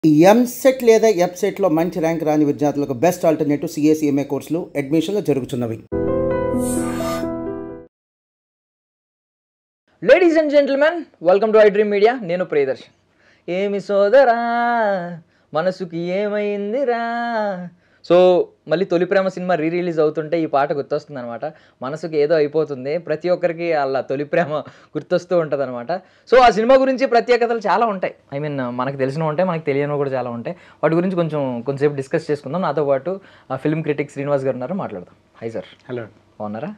ఎంసెట్ లేదా ఎఫ్సెట్లో మంచి ర్యాంక్ రాని విద్యార్థులకు బెస్ట్ ఆల్టర్నేటివ్ సిఎస్ఈఎంఏ కోర్సులు అడ్మిషన్లు జరుగుతున్నవి. Ladies and gentlemen, welcome to I dream media. నేను ప్రియదర్శన్. ఏమి సోదరా మనసుకి ఏమైందిరా. సో మళ్ళీ తొలి ప్రేమ సినిమా రిలీజ్ అవుతుంటే ఈ పాట గుర్తొస్తుంది అనమాట. మనసుకి ఏదో అయిపోతుంది, ప్రతి ఒక్కరికి అలా తొలి ప్రేమ గుర్తొస్తూ ఉంటుంది అనమాట. సో ఆ సినిమా గురించి ప్రత్యేకతలు చాలా ఉంటాయి. ఐ మీన్ మనకు తెలిసినవి ఉంటాయి, మనకు తెలియనివి కూడా చాలా ఉంటాయి. వాటి గురించి కొంచెంసేపు డిస్కస్ చేసుకుందాం. నాతో పాటు ఫిల్మ్ క్రిటిక్ శ్రీనివాస్ గారు ఉన్నారు, మాట్లాడదాం. High sir. హలో. బాగున్నారా?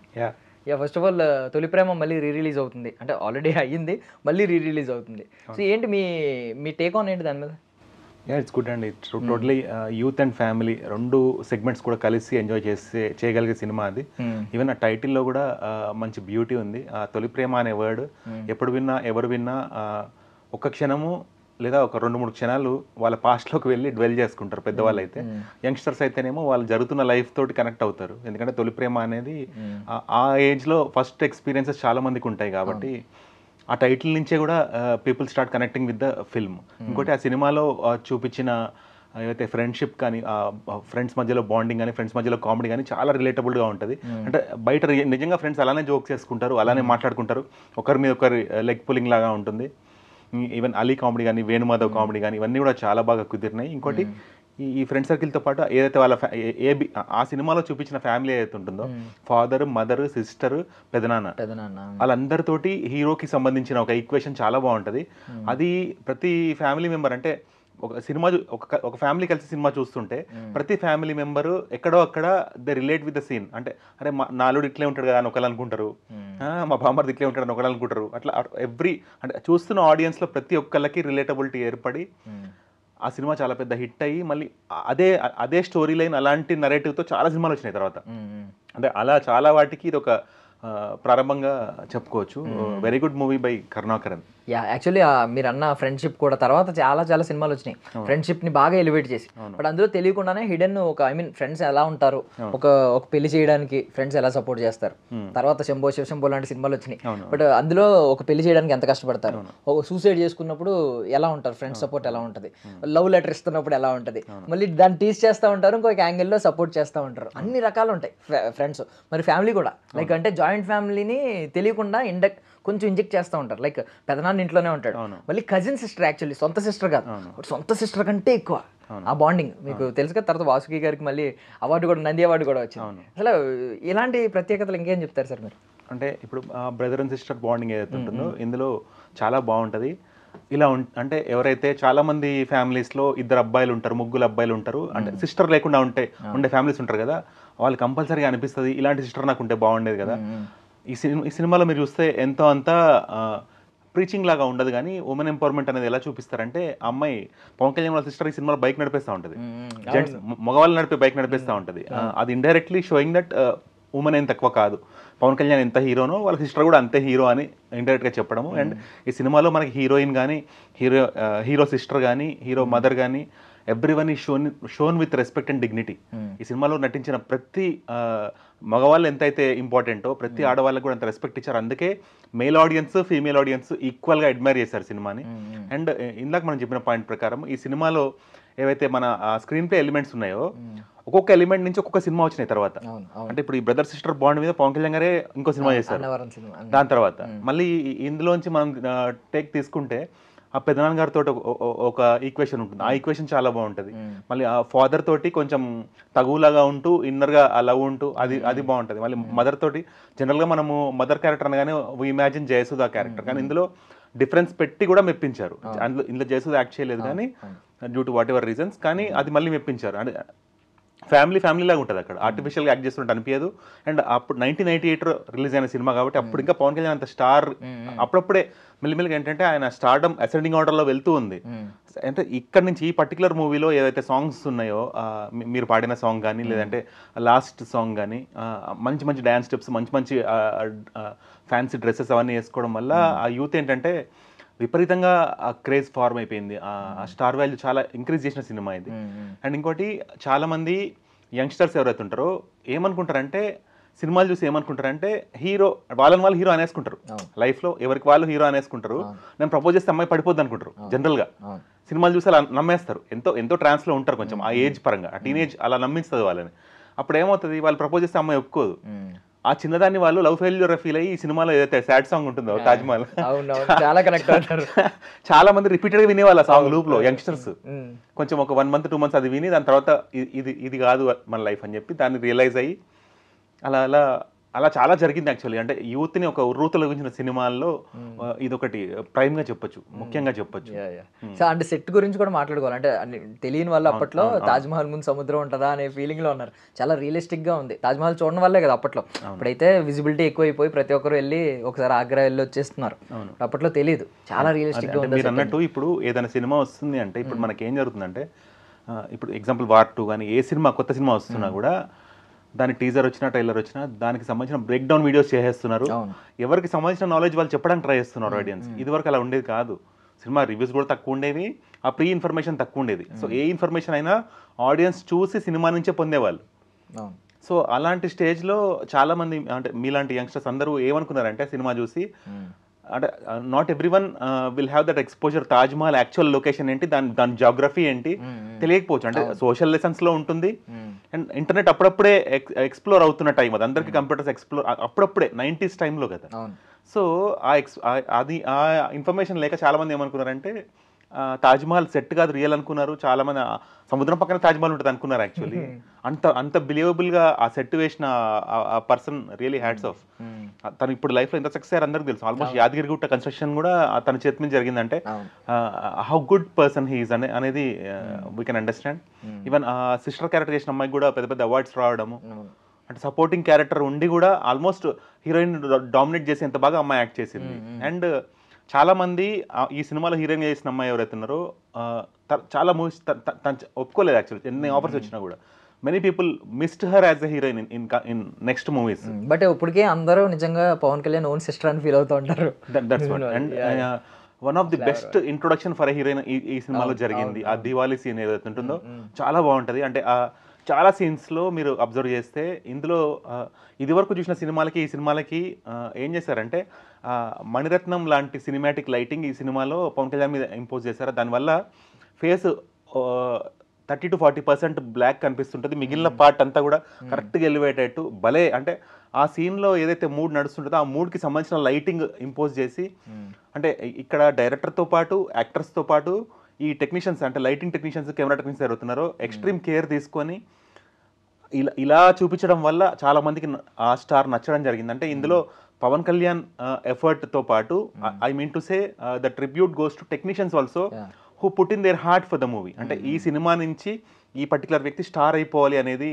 ఫస్ట్ ఆఫ్ ఆల్ తొలి ప్రేమ మళ్ళీ రిలీజ్ అవుతుంది అంటే ఆల్రెడీ అయ్యింది, మళ్ళీ రిలీజ్ అవుతుంది. సో ఏంటి మీ టేక్ ఆన్ ఏంటి దాని మీద? ఇట్స్ గుడ్ అండి. టోటలీ యూత్ అండ్ ఫ్యామిలీ రెండు సెగ్మెంట్స్ కూడా కలిసి ఎంజాయ్ చేయగలిగే సినిమా అది. ఈవెన్ ఆ టైటిల్లో కూడా మంచి బ్యూటీ ఉంది. తొలి ప్రేమ అనే వర్డ్ ఎప్పుడు విన్నా ఎవరు విన్నా ఒక క్షణము లేదా ఒక 2-3 క్షణాలు వాళ్ళ పాస్ట్లోకి వెళ్ళి డ్వెల్ చేసుకుంటారు పెద్దవాళ్ళు అయితే. యంగ్స్టర్స్ అయితేనేమో వాళ్ళు జరుగుతున్న లైఫ్ తోటి కనెక్ట్ అవుతారు. ఎందుకంటే తొలి ప్రేమ అనేది ఆ ఏజ్లో ఫస్ట్ ఎక్స్పీరియన్సెస్ చాలా మందికి ఉంటాయి కాబట్టి ఆ టైటిల్ నుంచే కూడా people start connecting with the film. ఇంకోటి ఆ సినిమాలో చూపించిన ఏవైతే ఫ్రెండ్షిప్ కానీ, ఫ్రెండ్స్ మధ్యలో బాండింగ్ కానీ, ఫ్రెండ్స్ మధ్యలో కామెడీ కానీ చాలా రిలేటబుల్గా ఉంటుంది. అంటే బయట నిజంగా ఫ్రెండ్స్ అలానే జోక్స్ చేసుకుంటారు, అలానే మాట్లాడుకుంటారు, ఒకరి మీద ఒకరి లెగ్ పుల్లింగ్ లాగా ఉంటుంది. ఈవెన్ అలీ కామెడీ కానీ, వేణుమాధవ్ కామెడీ కానీ ఇవన్నీ కూడా చాలా బాగా కుదిరినాయి. ఇంకోటి ఈ ఫ్రెండ్ సర్కిల్తో పాటు ఏదైతే వాళ్ళ ఆ సినిమాలో చూపించిన ఫ్యామిలీ ఏదైతే ఉంటుందో, ఫాదర్, మదర్, సిస్టర్, పెదనాన్న, వాళ్ళందరితోటి హీరోకి సంబంధించిన ఒక ఈక్వేషన్ చాలా బాగుంటుంది. అది ప్రతి ఫ్యామిలీ మెంబర్ అంటే ఒక ఫ్యామిలీ కలిసి సినిమా చూస్తుంటే ప్రతి ఫ్యామిలీ మెంబరు ఎక్కడో అక్కడ they relate with the scene. అంటే అరే మా అల్లుడు ఇట్లే ఉంటాడు కదా అని ఒకళ్ళు అనుకుంటారు, మా బామ్మర్ది ఇట్లే ఉంటాడు అని ఒకళ్ళు అనుకుంటారు. అట్లా అంటే చూస్తున్న ఆడియన్స్లో ప్రతి ఒక్కళ్ళకి రిలేటబిలిటీ ఏర్పడి ఆ సినిమా చాలా పెద్ద హిట్ అయ్యి మళ్ళీ అదే స్టోరీ లైన్ అలాంటి నరేటివ్తో చాలా సినిమాలు వచ్చినాయి తర్వాత. అంటే అలా చాలా వాటికి ఇది ఒక ప్రారంభంగా చెప్పుకోవచ్చు. Very good movie by Karunakaran. Actually మీరు అన్న ఫ్రెండ్షిప్ కూడా తర్వాత చాలా సినిమాలు వచ్చినాయి ఫ్రెండ్షిప్ని బాగా ఎలివేట్ చేసి. బట్ అందులో తెలియకుండానే హిడెన్ ఫ్రెండ్స్ ఎలా ఉంటారు, ఒక పెళ్లి చేయడానికి ఫ్రెండ్స్ ఎలా సపోర్ట్ చేస్తారు. తర్వాత శంభో లాంటి సినిమాలు వచ్చినాయి. బట్ అందులో ఒక పెళ్లి చేయడానికి ఎంత కష్టపడతారు, ఒక సూసైడ్ చేసుకున్నప్పుడు ఎలా ఉంటారు, ఫ్రెండ్స్ సపోర్ట్ ఎలా ఉంటుంది, లవ్ లెటర్ ఇస్తున్నప్పుడు ఎలా ఉంటుంది, మళ్ళీ దాన్ని టీస్ చేస్తూ ఉంటారు, ఇంకొక యాంగిల్లో సపోర్ట్ చేస్తూ ఉంటారు. అన్ని రకాలు ఉంటాయి ఫ్రెండ్స్. మరి ఫ్యామిలీ కూడా లైక్ అంటే జాయింట్ ఫ్యామిలీని తెలియకుండా కొంచెం ఇంజెక్ట్ చేస్తూ ఉంటారు. లైక్ పెదనాన్న ఇంట్లోనే ఉంటాడు, మళ్ళీ కజిన్ సిస్టర్, యాక్చువల్లీ సొంత సిస్టర్ కాదు, సొంత సిస్టర్ కంటే ఎక్కువ ఆ బాండింగ్ మీకు తెలుసు కదా. తర్వాత వాసుకి గారికి మళ్ళీ అవార్డు కూడా, నంది అవార్డు కూడా వచ్చింది. అసలు ఇలాంటి ప్రత్యేకతలు ఇంకేం చెప్తారు సార్ మీరు? అంటే ఇప్పుడు బ్రదర్ అండ్ సిస్టర్ బాండింగ్ ఏదైతే ఉంటుందో ఇందులో చాలా బాగుంటుంది. ఇలా అంటే ఎవరైతే చాలా మంది ఫ్యామిలీస్లో 2 అబ్బాయిలు ఉంటారు, 3 అబ్బాయిలు ఉంటారు, అంటే సిస్టర్ లేకుండా ఉండే ఫ్యామిలీస్ ఉంటారు కదా, వాళ్ళు కంపల్సరీగా అనిపిస్తుంది ఇలాంటి సిస్టర్ నాకు ఉంటే బాగుండేది కదా. ఈ సినిమాలో మీరు చూస్తే ఎంతో అంతా ప్రీచింగ్ లాగా ఉండదు కానీ ఉమెన్ ఎంపవర్మెంట్ అనేది ఎలా చూపిస్తారంటే, అమ్మాయి పవన్ కళ్యాణ్ వాళ్ళ సిస్టర్ ఈ సినిమాలో బైక్ నడిపేస్తూ ఉంటుంది, జెంట్స్ మగవాళ్ళు నడిపే బైక్ నడిపేస్తూ ఉంటుంది. అది ఇండైరెక్ట్లీ షోయింగ్ దట్ ఉమెన్ ఏం తక్కువ కాదు, పవన్ కళ్యాణ్ ఎంత హీరోనో వాళ్ళ సిస్టర్ కూడా అంతే హీరో అని ఇండైరెక్ట్గా చెప్పడము. అండ్ ఈ సినిమాలో మనకి హీరోయిన్ కానీ, హీరో సిస్టర్ కానీ, హీరో మదర్ కానీ ఎవ్రీవన్ ఈ shown with respect and dignity. ఈ సినిమాలో నటించిన ప్రతి మగవాళ్ళు ఎంతైతే ఇంపార్టెంటో ప్రతి ఆడవాళ్ళకి కూడా అంత రెస్పెక్ట్ ఇచ్చారు. అందుకే మేల్ ఆడియన్స్, ఫీమేల్ ఆడియన్స్ ఈక్వల్గా అడ్మైర్ చేశారు సినిమాని. అండ్ ఇందాక మనం చెప్పిన పాయింట్ ప్రకారం ఈ సినిమాలో ఏవైతే మన స్క్రీన్ ప్లే ఎలిమెంట్స్ ఉన్నాయో ఒక్కొక్క ఎలిమెంట్ నుంచి ఒక్కొక్క సినిమా వచ్చినాయి తర్వాత. అంటే ఇప్పుడు ఈ బ్రదర్ సిస్టర్ బాండ్ మీద పవన్ కళ్యాణ్ గారే ఇంకో సినిమా చేశారు. దాని తర్వాత మళ్ళీ ఇందులోంచి మనం టేక్ తీసుకుంటే ఆ పెదనాన్న గారితో ఒక ఈక్వేషన్ ఉంటుంది, ఆ ఈక్వేషన్ చాలా బాగుంటుంది. మళ్ళీ ఆ ఫాదర్ తోటి కొంచెం తగులాగా ఉంటూ ఇన్నర్గా ఆ లవ్ ఉంటూ అది బాగుంటుంది. మళ్ళీ మదర్ తోటి జనరల్గా మనము మదర్ క్యారెక్టర్ అనగానే వీ ఇమాజిన్ జయసుధ క్యారెక్టర్, కానీ ఇందులో డిఫరెన్స్ పెట్టి కూడా మెప్పించారు. ఇందులో జయసుధ యాక్ట్ చేయలేదు కానీ due to what ever reasons, కానీ అది మళ్ళీ మెప్పించారు. అంటే ఫ్యామిలీ లాగా ఉంటుంది అక్కడ, ఆర్టిఫిషియల్గా యాక్ట్ చేస్తున్నట్టు అనిపించదు. అండ్ అప్పుడు 1998 రిలీజ్ అయిన సినిమా కాబట్టి అప్పుడు ఇంకా పవన్ కళ్యాణ్ అంత స్టార్, అప్పుడప్పుడే మెల్లిమెల్లిగా ఏంటంటే ఆయన స్టార్డమ్ అసెండింగ్ ఆర్డర్లో వెళ్తూ ఉంది. అంటే ఇక్కడ నుంచి ఈ పర్టికులర్ మూవీలో ఏదైతే సాంగ్స్ ఉన్నాయో, మీరు పాడిన సాంగ్ కానీ లేదంటే లాస్ట్ సాంగ్ కానీ, మంచి మంచి డ్యాన్స్ స్టెప్స్, మంచి ఫ్యాన్సీ డ్రెస్సెస్ అవన్నీ వేసుకోవడం వల్ల ఆ యూత్ ఏంటంటే విపరీతంగా ఆ క్రేజ్ ఫార్మ్ అయిపోయింది. ఆ స్టార్ వాల్యూ చాలా ఇంక్రీజ్ చేసిన సినిమా ఇది. అండ్ ఇంకోటి చాలా మంది యంగ్స్టర్స్ ఎవరైతే ఉంటారో ఏమనుకుంటారంటే, సినిమాలు చూసి ఏమనుకుంటారంటే హీరో వాళ్ళని వాళ్ళు హీరో అనేసుకుంటారు. లైఫ్లో ఎవరికి వాళ్ళు హీరో అనేసుకుంటారు. నేను ప్రపోజ్ చేస్తే అమ్మాయి పడిపోద్ది అనుకుంటారు జనరల్గా. సినిమాలు చూసి అలా నమ్మేస్తారు, ఎంతో ఎంతో ట్రాన్స్లో ఉంటారు కొంచెం ఆ ఏజ్ పరంగా, ఆ టీనేజ్ అలా నమ్మిస్తుంది వాళ్ళని. అప్పుడు ఏమవుతుంది, వాళ్ళు ప్రపోజ్ చేస్తే అమ్మాయి ఒప్పుకోదు. ఆ చిన్నదాన్ని వాళ్ళు లవ్ ఫెయిల్యూర్ ఫీల్ అయ్యి ఈ సినిమాలో ఏదైతే సాడ్ సాంగ్ ఉంటుందో తాజ్మహల్, చాలా కనెక్ట్ అవుతారు. చాలా మంది రిపీటెడ్గా వినేవాళ్ళు ఆ సాంగ్ లూప్ లో, యంగ్స్టర్స్ కొంచెం ఒక 1 month 2 months అది విని దాని తర్వాత ఇది కాదు మన లైఫ్ అని చెప్పి దాన్ని రియలైజ్ అయ్యి అలా అలా అలా చాలా జరిగింది యాక్చువల్లీ. అంటే యూత్ని ఒక ఉర్రూతలొగించిన సినిమాల్లో ఇదొకటి ప్రైమ్ గా చెప్పొచ్చు, ముఖ్యంగా చెప్పొచ్చు. సో అంటే సెట్ గురించి కూడా మాట్లాడుకోవాలి. అంటే తెలియని వాళ్ళు అప్పట్లో తాజ్మహల్ ముందు సముద్రం ఉంటుందా అనే ఫీలింగ్ లో ఉన్నారు. చాలా రియలిస్టిక్ గా ఉంది. తాజ్మహల్ చూడడం వల్లే కదా అప్పట్లో. ఇప్పుడైతే విజిబిలిటీ ఎక్కువైపోయి ప్రతి ఒక్కరు వెళ్ళి ఒకసారి ఆగ్రా వెళ్ళి వచ్చేస్తున్నారు. అప్పట్లో తెలియదు, చాలా రియలిస్టిక్ గా ఉంది. మీరు అన్నట్టు ఇప్పుడు ఏదైనా సినిమా వస్తుంది అంటే ఇప్పుడు మనకి ఏం జరుగుతుందంటే, ఇప్పుడు ఎగ్జాంపుల్ వార్ 2 కానీ ఏ సినిమా కొత్త సినిమా వస్తున్నా కూడా దాని టీజర్ వచ్చినా ట్రైలర్ వచ్చినా దానికి సంబంధించిన బ్రేక్ డౌన్ వీడియోస్ చేసేస్తున్నారు. ఎవరికి సంబంధించిన నాలెడ్జ్ వాళ్ళు చెప్పడానికి ట్రై చేస్తున్నారు ఆడియన్స్. ఇది వరకు అలా ఉండేది కాదు. సినిమా రివ్యూస్ కూడా తక్కువ ఉండేవి, ఆ ప్రీ ఇన్ఫర్మేషన్ తక్కువ ఉండేది. సో ఏ ఇన్ఫర్మేషన్ అయినా ఆడియన్స్ చూసి సినిమా నుంచే పొందేవాళ్ళు. సో అలాంటి స్టేజ్లో చాలా మంది అంటే మీలాంటి యంగ్స్టర్స్ అందరూ ఏమనుకున్నారంటే సినిమా చూసి, అంటే not everyone will have that exposure. Taj Mahal actual location ఏంటి, దాని జాగ్రఫీ ఏంటి తెలియకపోవచ్చు. అంటే సోషల్ లెసన్స్ లో ఉంటుంది. అండ్ ఇంటర్నెట్ అప్పుడప్పుడే ఎక్స్ప్లోర్ అవుతున్న టైం అది, అందరికి కంప్యూటర్స్ ఎక్స్ప్లోర్ అప్పుడప్పుడే 90s టైంలో కదా. సో ఆ ఇన్ఫర్మేషన్ లేక చాలా మంది ఏమనుకున్నారంటే తాజ్మహల్ సెట్ కాదు రియల్ అనుకున్నారు. చాలా మంది సముద్రం పక్కన తాజ్మహల్ ఉంటుంది అనుకున్నారు. యాక్చువల్లీ అంత బిలీవబుల్ గా ఆ సెట్ వేసిన ఆ పర్సన్ రియలీ హ్యాట్స్ ఆఫ్. తను ఇప్పుడు లైఫ్ లో ఎంత సక్సెస్ అయ్యారు అందరికి తెలుసు. ఆల్మోస్ట్ యాదగిరిగుట్ట కన్స్ట్రక్షన్ కూడా తన చేతి మీద జరిగిందంటే హౌ గుడ్ పర్సన్ హీఈస్ అనేది we can understand. Even sister character చేసిన అమ్మాయికి కూడా పెద్ద పెద్ద అవార్డ్స్ రావడము, అంటే సపోర్టింగ్ క్యారెక్టర్ ఉండి కూడా ఆల్మోస్ట్ హీరోయిన్ డామినేట్ చేసి ఎంత బాగా అమ్మాయి యాక్ట్ చేసింది. అండ్ చాలా మంది ఈ సినిమాలో హీరోయిన్ చేసిన అమ్మాయి ఎవరైతే ఉన్నారో చాలా మూవీస్ ఒప్పుకోలేదు యాక్చువల్లీ, ఎన్ని ఆఫర్స్ వచ్చినా కూడా. Many people missed her as a heroine in next movies. But ఇప్పటికే అందరూ నిజంగా పవన్ కళ్యాణ్ ఓన్ సిస్టర్ అని ఫీల్ అవుతూ ఉంటారు. That's what. And one of the best introduction for a heroine ఈ సినిమాలో జరిగింది. ఆ దివాళీ సీన్ ఏదైతే ఉంటుందో చాలా బాగుంటుంది. అంటే చాలా సీన్స్లో మీరు అబ్జర్వ్ చేస్తే ఇందులో ఇది వరకు చూసిన సినిమాలకి ఈ సినిమాలకి ఏం చేశారంటే మణిరత్నం లాంటి సినిమాటిక్ లైటింగ్ ఈ సినిమాలో పవన్ కళ్యాణ్ మీద ఇంపోజ్ చేశారు. దానివల్ల ఫేస్ 30 to 40% బ్లాక్ కనిపిస్తుంటుంది, మిగిలిన పార్ట్ అంతా కూడా కరెక్ట్గా ఎలివేట్ అయ్యేట్టు భలే. అంటే ఆ సీన్లో ఏదైతే మూడ్ నడుస్తుంటుందో ఆ మూడ్కి సంబంధించిన లైటింగ్ ఇంపోజ్ చేసి, అంటే ఇక్కడ డైరెక్టర్తో పాటు యాక్టర్స్తో పాటు ఈ టెక్నీషియన్స్ అంటే లైటింగ్ టెక్నీషియన్స్ కెమెరా టెక్నీషియన్స్ జరుగుతున్నారో ఎక్స్ట్రీమ్ కేర్ తీసుకొని ఇలా చూపించడం వల్ల చాలా మందికి ఆ స్టార్ నచ్చడం జరిగింది. అంటే ఇందులో పవన్ కళ్యాణ్ ఎఫర్ట్తో పాటు I mean to say the tribute goes to technicians also who put in their heart for the movie. అంటే ఈ సినిమా నుంచి ఈ పర్టికులర్ వ్యక్తి స్టార్ అయిపోవాలి అనేది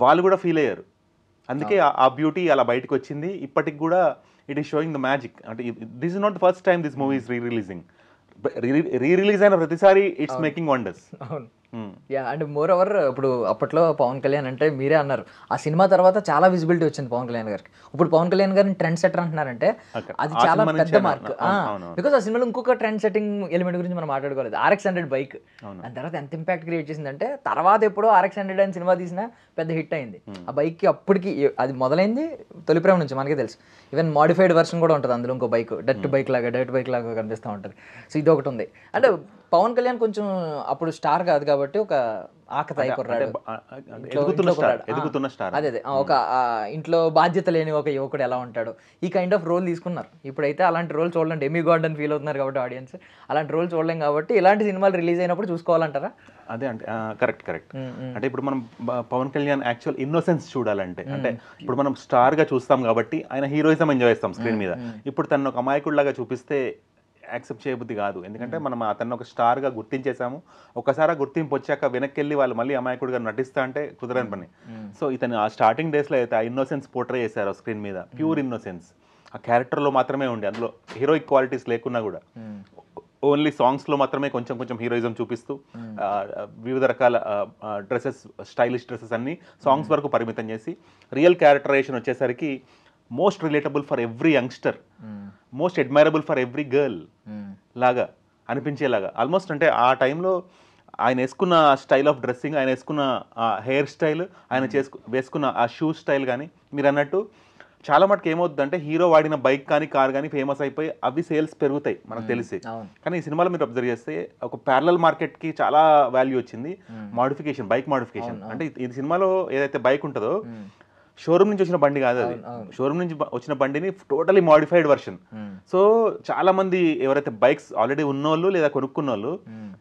వాళ్ళు కూడా ఫీల్ అయ్యారు. అందుకే ఆ బ్యూటీ అలా బయటకు వచ్చింది. ఇప్పటికి కూడా it is showing the magic. అంటే this is not the first time this movie is release అయిన ప్రతిసారి it's making wonders. And moreover ఇప్పుడు అప్పట్లో పవన్ కళ్యాణ్ అంటే మీరే అన్నారు, ఆ సినిమా తర్వాత చాలా విజిబిలిటీ వచ్చింది పవన్ కళ్యాణ్ గారికి. ఇప్పుడు పవన్ కళ్యాణ్ గారిని ట్రెండ్ సెటర్ అంటున్నారంటే అది చాలా పెద్ద మార్క్. బికాస్ ఆ సినిమాలో ఇంకొక ట్రెండ్ సెట్టింగ్ ఎలిమెంట్ గురించి మనం మాట్లాడుకోలేదు, RX-100 బైక్. దాని తర్వాత ఎంత ఇంపాక్ట్ క్రియేట్ చేసిందంటే తర్వాత ఎప్పుడో RX-100 అని సినిమా తీసినా పెద్ద హిట్ అయింది. ఆ బైక్కి అప్పటికి అది మొదలైంది తొలి ప్రేమ నుంచి మనకే తెలుసు. ఈవెన్ మాడిఫైడ్ వర్షన్ కూడా ఉంటుంది అందులో, ఇంకో బైక్ డర్ట్ బైక్ లాగా కనిపిస్తూ ఉంటుంది. సో ఇది ఒకటి ఉంది. అంటే పవన్ కళ్యాణ్ కొంచెం అప్పుడు స్టార్ కాదు కాబట్టి ఒక ఆకతాయి కుర్రాడు, అదే ఒక ఇంట్లో బాధ్యత లేని ఒక యువకుడు ఎలా ఉంటాడు, ఈ కైండ్ ఆఫ్ రోల్ తీసుకున్నారు. ఇప్పుడైతే అలాంటి రోల్ చూడలేం, డెమీ గాడ్ అని ఫీల్ అవుతున్నారు కాబట్టి ఆడియన్స్. అలాంటి రోల్ చూడలేం కాబట్టి ఇలాంటి సినిమాలు రిలీజ్ అయినప్పుడు చూసుకోవాలంటారా? అదే అంటే కరెక్ట్. అంటే ఇప్పుడు మనం పవన్ కళ్యాణ్ యాక్చువల్ ఇన్నోసెన్స్ చూడాలంటే, అంటే ఇప్పుడు మనం స్టార్ గా చూస్తాం కాబట్టి ఆయన హీరోయిజం ఎంజాయ్ చేస్తాం స్క్రీన్ మీద. ఇప్పుడు తను ఒక అమాయకుడిలాగా చూపిస్తే యాక్సెప్ట్ చేయబుద్ధి కాదు. ఎందుకంటే మనం అతన్ని ఒక స్టార్గా గుర్తించేసాము. ఒకసారి గుర్తింపు వచ్చాక వెనక్కి వెళ్ళి వాళ్ళు మళ్ళీ అమాయకుడిగా నటిస్తా అంటే కుదరని పని. సో ఇతను ఆ స్టార్టింగ్ డేస్లో అయితే ఆ ఇన్నోసెన్స్ పోర్ట్రే చేశారు స్క్రీన్ మీద, ప్యూర్ ఇన్నోసెన్స్ ఆ క్యారెక్టర్లో మాత్రమే ఉండి, అందులో హీరోయిక్ క్వాలిటీస్ లేకున్నా కూడా ఓన్లీ సాంగ్స్లో మాత్రమే కొంచెం హీరోయిజం చూపిస్తూ వివిధ రకాల డ్రెస్సెస్, స్టైలిష్ డ్రెస్సెస్ అన్ని సాంగ్స్ వరకు పరిమితం చేసి రియల్ క్యారెక్టరైజేషన్ వచ్చేసరికి most relatable for every youngster, most admirable for every girl లాగా అనిపించేలాగా ఆల్మోస్ట్. అంటే ఆ టైంలో ఆయన వేసుకున్న స్టైల్ ఆఫ్ డ్రెస్సింగ్, ఆయన వేసుకున్న హెయిర్ స్టైల్, ఆయన వేసుకున్న ఆ షూ స్టైల్ కానీ మీరు అన్నట్టు చాలా మటుకు ఏమవుతుందంటే హీరో వాడిన బైక్ కానీ కార్ కానీ ఫేమస్ అయిపోయి అవి సేల్స్ పెరుగుతాయి మనకు తెలిసి. కానీ ఈ సినిమాలో మీరు అబ్జర్వ్ చేస్తే ఒక ప్యారలల్ మార్కెట్కి చాలా వాల్యూ వచ్చింది, మోడిఫికేషన్, బైక్ మోడిఫికేషన్. అంటే ఈ సినిమాలో ఏదైతే బైక్ ఉంటుందో షోరూమ్ నుంచి వచ్చిన బండి కాదు, అది షోరూమ్ నుంచి వచ్చిన బండిని టోటలీ మోడిఫైడ్ వర్షన్. సో చాలా మంది ఎవరైతే బైక్స్ ఆల్రెడీ ఉన్నోళ్ళు లేదా కొనుక్కున్నోళ్ళు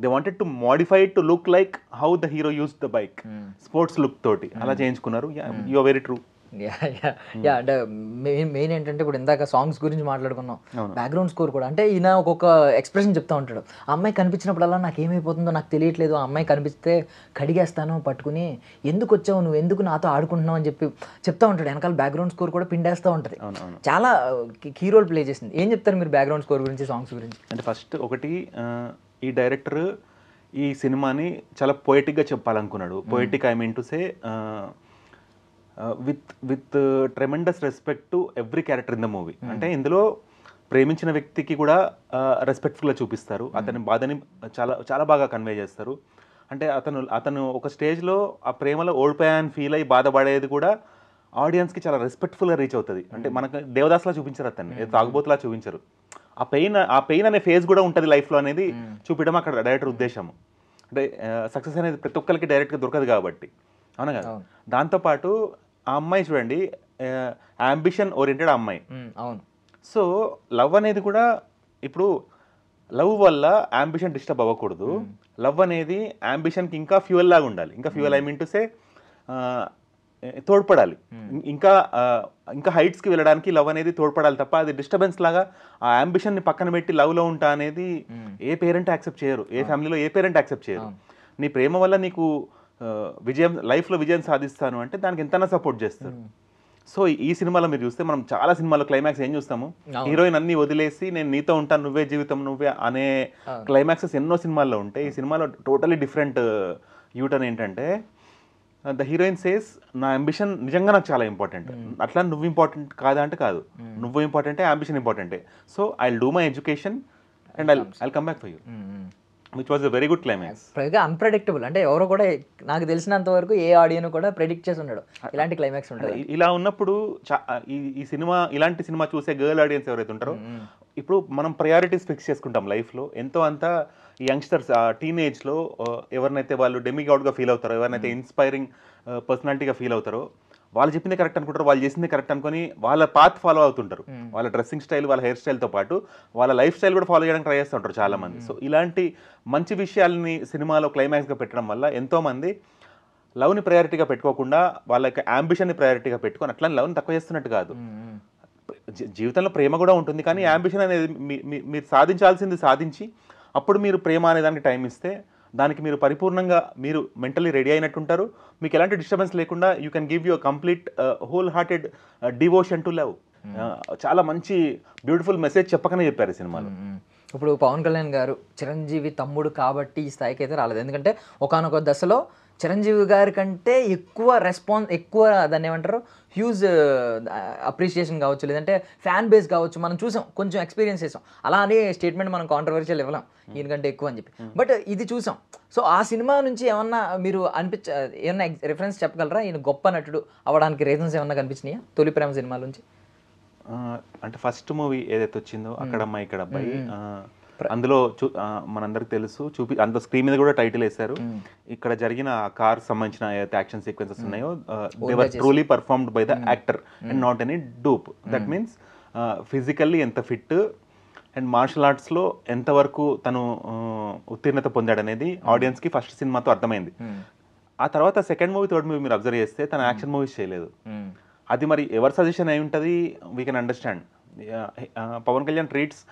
they wanted to modify to look like how the hero use the bike, sports look తోటి అలా చేయించుకున్నారు. You are very true. అంటే మెయిన్ ఏంటంటే ఇప్పుడు ఇందాక సాంగ్స్ గురించి మాట్లాడుకున్నాం, బ్యాక్గ్రౌండ్ స్కోర్ కూడా. అంటే ఈయన ఒక్కొక్క ఎక్స్ప్రెషన్ చెప్తా ఉంటాడు, ఆ అమ్మాయి కనిపించినప్పుడల్లా నాకు ఏమైపోతుందో నాకు తెలియట్లేదు, ఆ అమ్మాయి కనిపిస్తే కడిగేస్తాను పట్టుకుని, ఎందుకు వచ్చావు నువ్వు, ఎందుకు నాతో ఆడుకుంటున్నావు అని చెప్పి చెప్తా ఉంటాడు. వెనకాల బ్యాక్గ్రౌండ్ స్కోర్ కూడా పిండేస్తూ ఉంటుంది, చాలా కీ రోల్ ప్లే చేసింది. ఏం చెప్తారు మీరు బ్యాక్గ్రౌండ్ స్కోర్ గురించి, సాంగ్స్ గురించి? అంటే ఫస్ట్ ఒకటి, ఈ డైరెక్టర్ ఈ సినిమాని చాలా పొయిటిక్గా చెప్పాలనుకున్నాడు. Poetic I mean to say with tremendous respect to every character in the movie. అంటే ఇందులో ప్రేమించిన వ్యక్తికి కూడా రెస్పెక్ట్ఫుల్గా చూపిస్తారు, అతని బాధని చాలా చాలా బాగా కన్వే చేస్తారు. అంటే అతను ఒక స్టేజ్లో ఆ ప్రేమలో ఓడిపోయాని ఫీల్ అయ్యి బాధపడేది కూడా ఆడియన్స్కి చాలా రెస్పెక్ట్ఫుల్గా రీచ్ అవుతుంది. అంటే మనకు దేవదాస్లా చూపించరు, అతన్ని తాగుబోతులా చూపించరు. ఆ పెయిన్ అనే ఫేజ్ కూడా ఉంటుంది లైఫ్లో అనేది చూపించడం అక్కడ డైరెక్టర్ ఉద్దేశం. అంటే సక్సెస్ అనేది ప్రతి ఒక్కరికి డైరెక్ట్గా దొరకదు కాబట్టి, అవునా కదా. దాంతోపాటు ఆ అమ్మాయి చూడండి, అంబిషన్ ఓరియంటెడ్ అమ్మాయి. అవును. సో లవ్ అనేది కూడా, ఇప్పుడు లవ్ వల్ల అంబిషన్ డిస్టర్బ్ అవ్వకూడదు. లవ్ అనేది అంబిషన్కి ఇంకా ఫ్యూయల్ లాగా ఉండాలి. ఇంకా fuel I mean to say తోడ్పడాలి. ఇంకా హైట్స్కి వెళ్ళడానికి లవ్ అనేది తోడ్పడాలి తప్ప అది డిస్టర్బెన్స్ లాగా ఆ అంబిషన్ని పక్కన పెట్టి లవ్లో ఉంటా అనేది ఏ పేరెంట్ యాక్సెప్ట్ చేయరు, ఏ ఫ్యామిలీలో ఏ పేరెంట్ యాక్సెప్ట్ చేయరు. నీ ప్రేమ వల్ల నీకు లైఫ్లో విజయం సాధిస్తాను అంటే దానికి ఎంతైనా సపోర్ట్ చేస్తారు. సో ఈ సినిమాలో మీరు చూస్తే మనం చాలా సినిమాలో క్లైమాక్స్ ఏం చూస్తాము, హీరోయిన్ అన్ని వదిలేసి నేను నీతో ఉంటాను, నువ్వే జీవితం నువ్వే అనే క్లైమాక్సెస్ ఎన్నో సినిమాల్లో ఉంటాయి. ఈ సినిమాలో టోటలీ డిఫరెంట్ యూటర్న్ ఏంటంటే, ద హీరోయిన్ సేస్ నా అంబిషన్ నిజంగా నాకు చాలా ఇంపార్టెంట్, అట్లా నువ్వు ఇంపార్టెంట్ కాదా అంటే కాదు, నువ్వు ఇంపార్టెంటే, అంబిషన్ ఇంపార్టెంటే. So I will do my education and I'll come back for you, which was a very good climax. పైగా అన్ప్రెడిక్టబుల్, అంటే ఎవరు కూడా నాకు తెలిసినంత వరకు ఏ ఆడియన్ కూడా ప్రెడిక్ట్ చేసి ఉన్నాడు ఇలాంటి క్లైమాక్స్ ఉంటుంది. ఇలా ఉన్నప్పుడు ఈ సినిమా, ఇలాంటి సినిమా చూసే గర్ల్ ఆడియన్స్ ఎవరైతే ఉంటారో, ఇప్పుడు మనం ప్రయారిటీస్ ఫిక్స్ చేసుకుంటాం లైఫ్లో. ఎంతో అంతా ఈ యంగ్స్టర్స్ టీనేజ్లో ఎవరినైతే వాళ్ళు డెమిగాడ్గా ఫీల్ అవుతారో, ఎవరినైతే ఇన్స్పైరింగ్ పర్సనాలిటీగా ఫీల్ అవుతారో, వాళ్ళు చెప్పింది కరెక్ట్ అనుకుంటారు, వాళ్ళు చేసింది కరెక్ట్ అనుకొని వాళ్ళ పాత్ ఫాలో అవుతుంటారు. వాళ్ళ డ్రెస్సింగ్ స్టైల్, వాళ్ళ హెయిర్ స్టైల్తో పాటు వాళ్ళ లైఫ్ స్టైల్ కూడా ఫాలో చేయడానికి ట్రై చేస్తూ ఉంటారు చాలామంది. సో ఇలాంటి మంచి విషయాలని సినిమాలో క్లైమాక్స్గా పెట్టడం వల్ల ఎంతోమంది లవ్ని ప్రయారిటీగా పెట్టుకోకుండా వాళ్ళ యొక్క అంబిషన్ని ప్రయారిటీగా పెట్టుకొని, అట్లా లవ్ని తక్కువ చేస్తున్నట్టు కాదు, జీవితంలో ప్రేమ కూడా ఉంటుంది, కానీ అంబిషన్ అనేది మీరు సాధించాల్సింది సాధించి అప్పుడు మీరు ప్రేమ అనే దానికి టైం ఇస్తే దానికి మీరు పరిపూర్ణంగా మీరు మెంటలీ రెడీ అయినట్టుంటారు. మీకు ఎలాంటి డిస్టర్బెన్స్ లేకుండా you can give you complete whole hearted devotion to love. చాలా మంచి బ్యూటిఫుల్ మెసేజ్ చెప్పకనే చెప్పారు ఈ సినిమాలో. ఇప్పుడు పవన్ కళ్యాణ్ గారు చిరంజీవి తమ్ముడు కాబట్టి ఈ స్థాయికి అయితే రాలేదు. ఎందుకంటే ఒకానొక దశలో చిరంజీవి గారి కంటే ఎక్కువ దాన్ని ఏమంటారు, హ్యూజ్ అప్రిషియేషన్ కావచ్చు, లేదంటే ఫ్యాన్ బేస్ కావచ్చు, మనం చూసాం, కొంచెం ఎక్స్పీరియన్స్ చేసాం. అలా అని స్టేట్మెంట్ మనం కాంట్రవర్షియల్ ఇవ్వలేం ఈయనకంటే ఎక్కువ అని చెప్పి, బట్ ఇది చూసాం. సో ఆ సినిమా నుంచి ఏమన్నా మీరు ఏమన్నా రిఫరెన్స్ చెప్పగలరా, ఈయన గొప్ప నటుడు అవ్వడానికి రీజన్స్ ఏమన్నా కనిపించినాయా తొలి ప్రేమ సినిమా నుంచి? అంటే ఫస్ట్ మూవీ ఏదైతే వచ్చిందో అక్కడ అమ్మాయి ఇక్కడ అబ్బాయి, అందులో మనందరికి తెలుసు, అందులో స్క్రీన్ మీద కూడా టైటిల్ వేశారు. ఇక్కడ జరిగిన కార్ సంబంధించిన ఏదైతే యాక్షన్ సీక్వెన్సెస్ ఉన్నాయో, they were truly performed by the actor and not any dupe. That means physically ఎంత ఫిట్ అండ్ మార్షల్ ఆర్ట్స్లో ఎంతవరకు తను ఉత్తీర్ణత పొందాడనేది ఆడియన్స్కి ఫస్ట్ సినిమాతో అర్థమైంది. ఆ తర్వాత సెకండ్ మూవీ, థర్డ్ మూవీ మీరు అబ్జర్వ్ చేస్తే తన యాక్షన్ మూవీస్ చేయలేదు. అది మరి ఎవరి సజెషన్ అయి ఉంటుంది, we can understand. Pawan Kalyan treats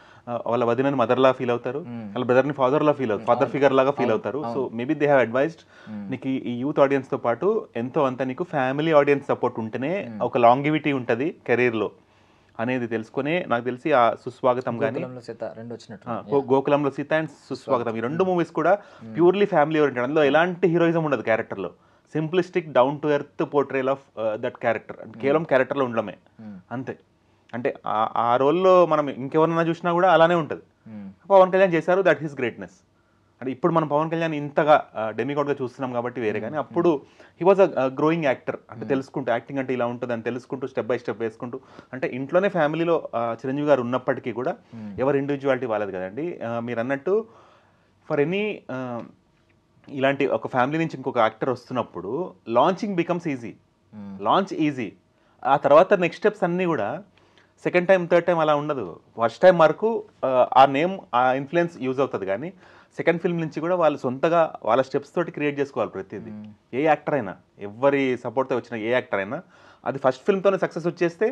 వాళ్ళ వదినని మదర్లా ఫీల్ అవుతారు, వాళ్ళ బ్రదర్ని ఫాదర్ ఫిగర్ లాగా ఫీల్ అవుతారు. So maybe they have advised నీకు ఈ యూత్ ఆడియన్స్తో పాటు ఎంతో అంత నీకు ఫ్యామిలీ ఆడియన్స్ సపోర్ట్ ఉంటేనే ఒక లాంగివిటీ ఉంటుంది కెరీర్లో అనేది తెలుసుకునే, నాకు తెలిసి ఆ సుస్వాగతం కానీ గోకులంలో సీత అండ్ సుస్వాగతం, ఈ రెండు మూవీస్ కూడా ప్యూర్లీ ఫ్యామిలీ ఓరియంటెడ్. అందులో ఎలాంటి హీరోయిజం ఉండదు క్యారెక్టర్లో, simplistic down to earth portrayal of that character, కేవలం క్యారెక్టర్లో ఉండడమే అంతే. అంటే ఆ రోల్లో మనం ఇంకెవరన్నా చూసినా కూడా అలానే ఉంటుంది. పవన్ కళ్యాణ్ చేశారు, దట్ హిస్ గ్రేట్నెస్. అంటే ఇప్పుడు మనం పవన్ కళ్యాణ్ ఇంతగా డెమిగాడ్గా చూస్తున్నాం కాబట్టి వేరే, కానీ అప్పుడు he was a growing actor. అంటే తెలుసుకుంటూ యాక్టింగ్ అంటే ఇలా ఉంటుంది అని తెలుసుకుంటూ స్టెప్ బై స్టెప్ వేసుకుంటూ, అంటే ఇంట్లోనే ఫ్యామిలీలో చిరంజీవి గారు ఉన్నప్పటికీ కూడా ఎవరి ఇండివిజువాలిటీ వాళ్ళది కదండి. మీరు అన్నట్టు ఫర్ ఎనీ ఇలాంటి ఒక ఫ్యామిలీ నుంచి ఇంకొక యాక్టర్ వస్తున్నప్పుడు launching becomes easy, launch easy. ఆ తర్వాత నెక్స్ట్ స్టెప్స్ అన్నీ కూడా సెకండ్ టైం థర్డ్ టైం అలా ఉండదు. ఫస్ట్ టైం వరకు ఆ నేమ్ ఆ ఇన్ఫ్లుయెన్స్ యూజ్ అవుతుంది, కానీ సెకండ్ ఫిల్మ్ నుంచి కూడా వాళ్ళు సొంతగా వాళ్ళ స్టెప్స్ తోటి క్రియేట్ చేసుకోవాలి ప్రతిదీ. ఏ యాక్టర్ అయినా, ఎవరి సపోర్ట్తో వచ్చిన ఏ యాక్టర్ అయినా అది ఫస్ట్ ఫిల్మ్తోనే సక్సెస్ వచ్చేస్తే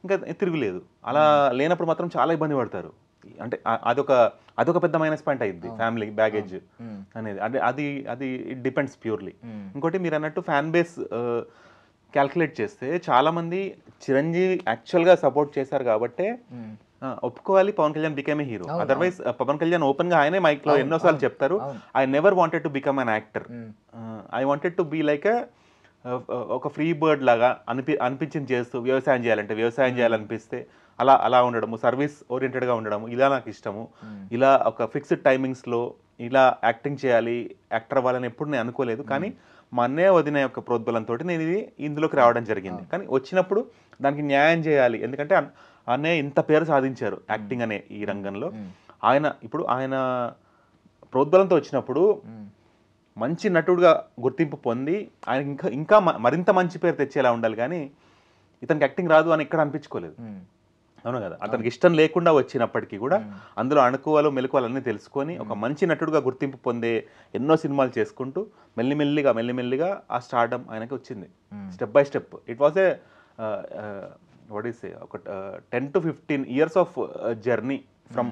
ఇంకా తిరుగులేదు. అలా లేనప్పుడు మాత్రం చాలా ఇబ్బంది పడతారు. అంటే అదొక పెద్ద మైనస్ పాయింట్ అయింది ఫ్యామిలీ బ్యాగేజ్ అనేది. అంటే అది ఇట్ డిపెండ్స్ ప్యూర్లీ. ఇంకోటి మీరు అన్నట్టు ఫ్యాన్ బేస్ క్యాల్కులేట్ చేస్తే చాలా మంది చిరంజీవి యాక్చువల్గా సపోర్ట్ చేశారు కాబట్టే ఒప్పుకోవాలి Pawan Kalyan become a hero. Otherwise Pawan Kalyan open గా ఆయనే మైక్ లో ఎన్నోసార్లు చెప్తారు, I never wanted to become an actor, I wanted to be like ఒక ఫ్రీ బర్డ్ లాగా అనిపించింది చేస్తూ వ్యవసాయం చేయాలంటే వ్యవసాయం చేయాలనిపిస్తే అలా ఉండడము, సర్వీస్ ఓరియంటెడ్గా ఉండడము, ఇలా నాకు ఇష్టము. ఇలా ఒక ఫిక్స్డ్ టైమింగ్స్లో ఇలా యాక్టింగ్ చేయాలి, యాక్టర్ అవ్వాలని ఎప్పుడు నేను అనుకోలేదు. కానీ మా అన్నయ్య వదిన యొక్క ప్రోద్బలంతో నేను ఇందులోకి రావడం జరిగింది. కానీ వచ్చినప్పుడు దానికి న్యాయం చేయాలి, ఎందుకంటే అన్నయ్య ఇంత పేరు సాధించారు యాక్టింగ్ అనే ఈ రంగంలో. ఆయన ప్రోద్బలంతో వచ్చినప్పుడు మంచి నటుడుగా గుర్తింపు పొంది ఆయన ఇంకా మరింత మంచి పేరు తెచ్చేలా ఉండాలి. కానీ ఇతనికి యాక్టింగ్ రాదు అని ఎక్కడ అనిపించుకోలేదు, అవును కదా. అతనికి ఇష్టం లేకుండా వచ్చినప్పటికీ కూడా అందులో అణుకువలు మెలకువలన్నీ తెలుసుకొని ఒక మంచి నటుడుగా గుర్తింపు పొందే ఎన్నో సినిమాలు చేసుకుంటూ మెల్లిమెల్లిగా ఆ స్టార్డమ్ ఆయనకి వచ్చింది, step by step. It was a what is ఒక 10 to 15 years of journey from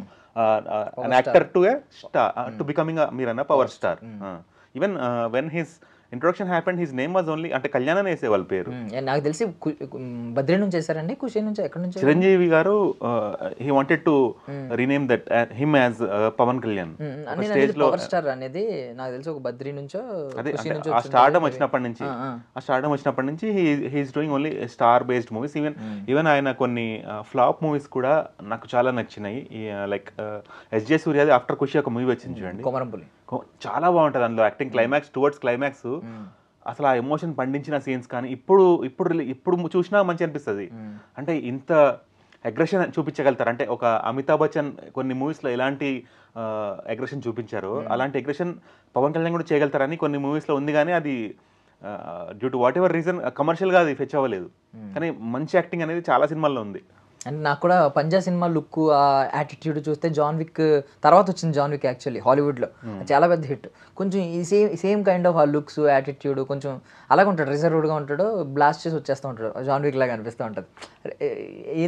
an actor to a star, to becoming a మీరన్న power star. Even when his introduction happened his name was only, అంటే కళ్యాణ్ అని వేసే వాళ్ళ పేరు. నాకు తెలిసి బద్రీ నుంచి చేశారండి, ఖుషి నుంచి, ఎక్కడి నుంచి? చిరంజీవి గారు he wanted to rename that him as Pawan Kalyan. Stage లో పవర్ స్టార్ అనేది నాకు తెలిసి ఒక బద్రీ నుంచో ఆ స్టార్డమ్ వచ్చినప్పటి నుంచి he is doing only star based movies. Even ఆయన కొన్ని ఫ్లాప్ మూవీస్ కూడా నాకు చాలా నచ్చినాయి. లైక్ ఎస్జే సూర్యాది ఆఫ్టర్ ఖుషి ఒక మూవీ వచ్చింది చూడండి, కొమరంపులి, చాలా బాగుంటుంది. అందులో యాక్టింగ్ టువర్డ్స్ క్లైమాక్స్ అసలు ఆ ఎమోషన్ పండించిన సీన్స్ కానీ ఇప్పుడు చూసినా మంచి అనిపిస్తుంది. అంటే ఇంత అగ్రెషన్ చూపించగలుగుతారు, అంటే ఒక అమితాబ్ బచ్చన్ కొన్ని మూవీస్లో ఎలాంటి అగ్రెషన్ చూపించారో అలాంటి అగ్రెషన్ పవన్ కళ్యాణ్ కూడా చేయగలుగుతారని కొన్ని మూవీస్లో ఉంది. కానీ అది due to what ever reason కమర్షియల్గా అది ఫెచ్ అవ్వలేదు. కానీ మంచి యాక్టింగ్ అనేది చాలా సినిమాల్లో ఉంది. అండ్ నాకు కూడా పంజా సినిమా లుక్, ఆ యాటిట్యూడ్ చూస్తే జాన్ విక్ తర్వాత వచ్చింది జాన్ విక్ యాక్చువల్లీ హాలీవుడ్లో చాలా పెద్ద హిట్. కొంచెం ఈ సేమ్ కైండ్ ఆఫ్ ఆ లుక్స్, యాటిట్యూడ్ కొంచెం అలాగే ఉంటాడు, రిజర్వ్డ్గా ఉంటాడు, బ్లాస్ట్ చేసి వచ్చేస్తూ ఉంటాడు, జాన్ విక్ లాగా అనిపిస్తూ ఉంటుంది.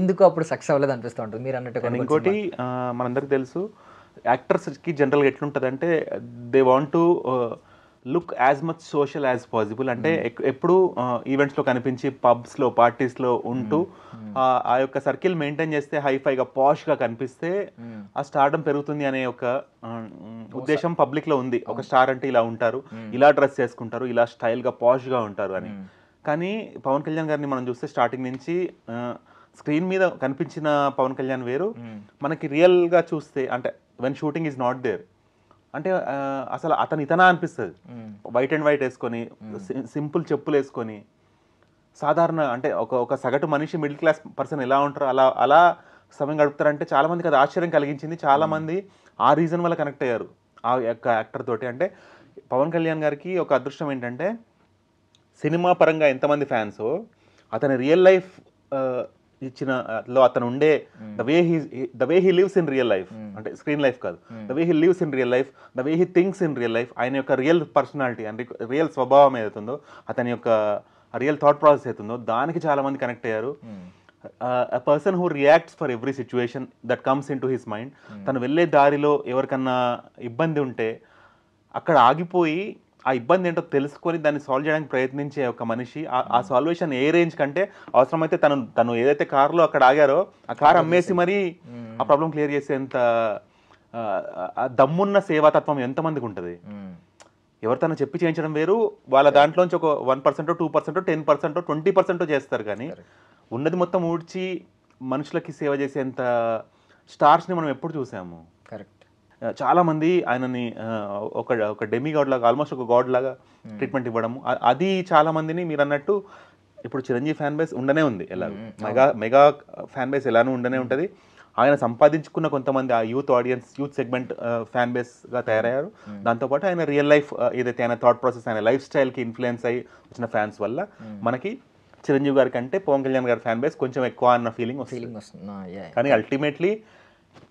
ఎందుకు అప్పుడు సక్సెస్ అవ్వలేదు అనిపిస్తూ ఉంటుంది మీరు అన్నట్టు. ఇంకోటి మనందరికి తెలుసు యాక్టర్స్కి జనరల్గా ఎట్లుంటుంది అంటే they want to look as much social as possible. అంటే ఎప్పుడు ఈవెంట్స్లో కనిపించి పబ్స్లో పార్టీస్లో ఉంటూ ఆ యొక్క సర్కిల్ మెయింటైన్ చేస్తే హైఫైగా పాష్గా కనిపిస్తే ఆ స్టార్డమ్ పెరుగుతుంది అనే ఒక ఉద్దేశం పబ్లిక్లో ఉంది. ఒక స్టార్ అంటే ఇలా ఉంటారు, ఇలా డ్రెస్ చేసుకుంటారు, ఇలా స్టైల్గా పాష్గా ఉంటారు అని. కానీ పవన్ కళ్యాణ్ గారిని మనం చూస్తే స్టార్టింగ్ నుంచి స్క్రీన్ మీద కనిపించిన పవన్ కళ్యాణ్ వేరు, మనకి రియల్గా చూస్తే అంటే when shooting is not there అంటే అసలు ఇతనా అనిపిస్తుంది. వైట్ అండ్ వైట్ వేసుకొని, సింపుల్ చెప్పులు వేసుకొని, సాధారణ అంటే ఒక సగటు మనిషి మిడిల్ క్లాస్ పర్సన్ ఎలా ఉంటారో అలా సమయం గడుపుతారంటే చాలా మందికి అది ఆశ్చర్యం కలిగించింది. చాలా మంది ఆ రీజన్ వల్ల కనెక్ట్ అయ్యారు ఆ యొక్క యాక్టర్ తోటి. అంటే పవన్ కళ్యాణ్ గారికి ఒక అదృష్టం ఏంటంటే సినిమా పరంగా ఎంతమంది ఫ్యాన్సో అతని రియల్ లైఫ్ ఇచ్చినలో అతను ఉండే the way he lives in real life, అంటే స్క్రీన్ లైఫ్ కాదు, the way he lives in real life, the way he thinks in real life, ఆయన యొక్క రియల్ పర్సనాలిటీ అంటే రియల్ స్వభావం ఏదైతుందో, అతని యొక్క రియల్ థాట్ ప్రాసెస్ అవుతుందో దానికి చాలా మంది కనెక్ట్ అయ్యారు. a person who reacts for every situation that comes into his mind. తను వెళ్ళే దారిలో ఎవరికన్నా ఇబ్బంది ఉంటే అక్కడ ఆగిపోయి ఆ ఇబ్బంది ఏంటో తెలుసుకొని దాన్ని సాల్వ్ చేయడానికి ప్రయత్నించే ఒక మనిషి. ఆ సాల్వేషన్ ఏ రేంజ్ కంటే అవసరమైతే తను ఏదైతే కారులో అక్కడ ఆగారో ఆ కారు అమ్మేసి మరీ ఆ ప్రాబ్లం క్లియర్ చేసేంత దమ్మున్న సేవాతత్వం ఎంతమందికి ఉంటుంది. ఎవరితోనో చెప్పి చేయించడం వేరు, వాళ్ళ దాంట్లోంచి ఒక 1%, 2%, 10%, 20% చేస్తారు. కానీ ఉన్నది మొత్తం ఊడ్చి మనుషులకి సేవ చేసేంత స్టార్స్ని మనం ఎప్పుడు చూసాము. కరెక్ట్. చాలా మంది ఆయనని ఒక ఒక డెమిగాడ్ లాగా, ఆల్మోస్ట్ ఒక గాడ్ లాగా ట్రీట్మెంట్ ఇవ్వడం, అది చాలా మందిని మీరు అన్నట్టు ఇప్పుడు చిరంజీవి ఫ్యాన్ బేస్ ఉండనే ఉంది, ఎలా మెగా ఫ్యాన్ బేస్ ఎలానూ ఉండనే ఉంటుంది. ఆయన సంపాదించుకున్న కొంతమంది ఆ youth audience, youth segment fan బేస్గా తయారయ్యారు. దాంతోపాటు ఆయన రియల్ లైఫ్ ఏదైతే ఆయన థాట్ ప్రాసెస్, ఆయన లైఫ్ స్టైల్కి ఇన్ఫ్లుయెన్స్ అయ్యి వచ్చిన ఫ్యాన్స్ వల్ల మనకి చిరంజీవి గారి కంటే పవన్ కళ్యాణ్ గారి ఫ్యాన్ బేస్ కొంచెం ఎక్కువ అన్న ఫీలింగ్ వస్తుంది. కానీ అల్టిమేట్లీ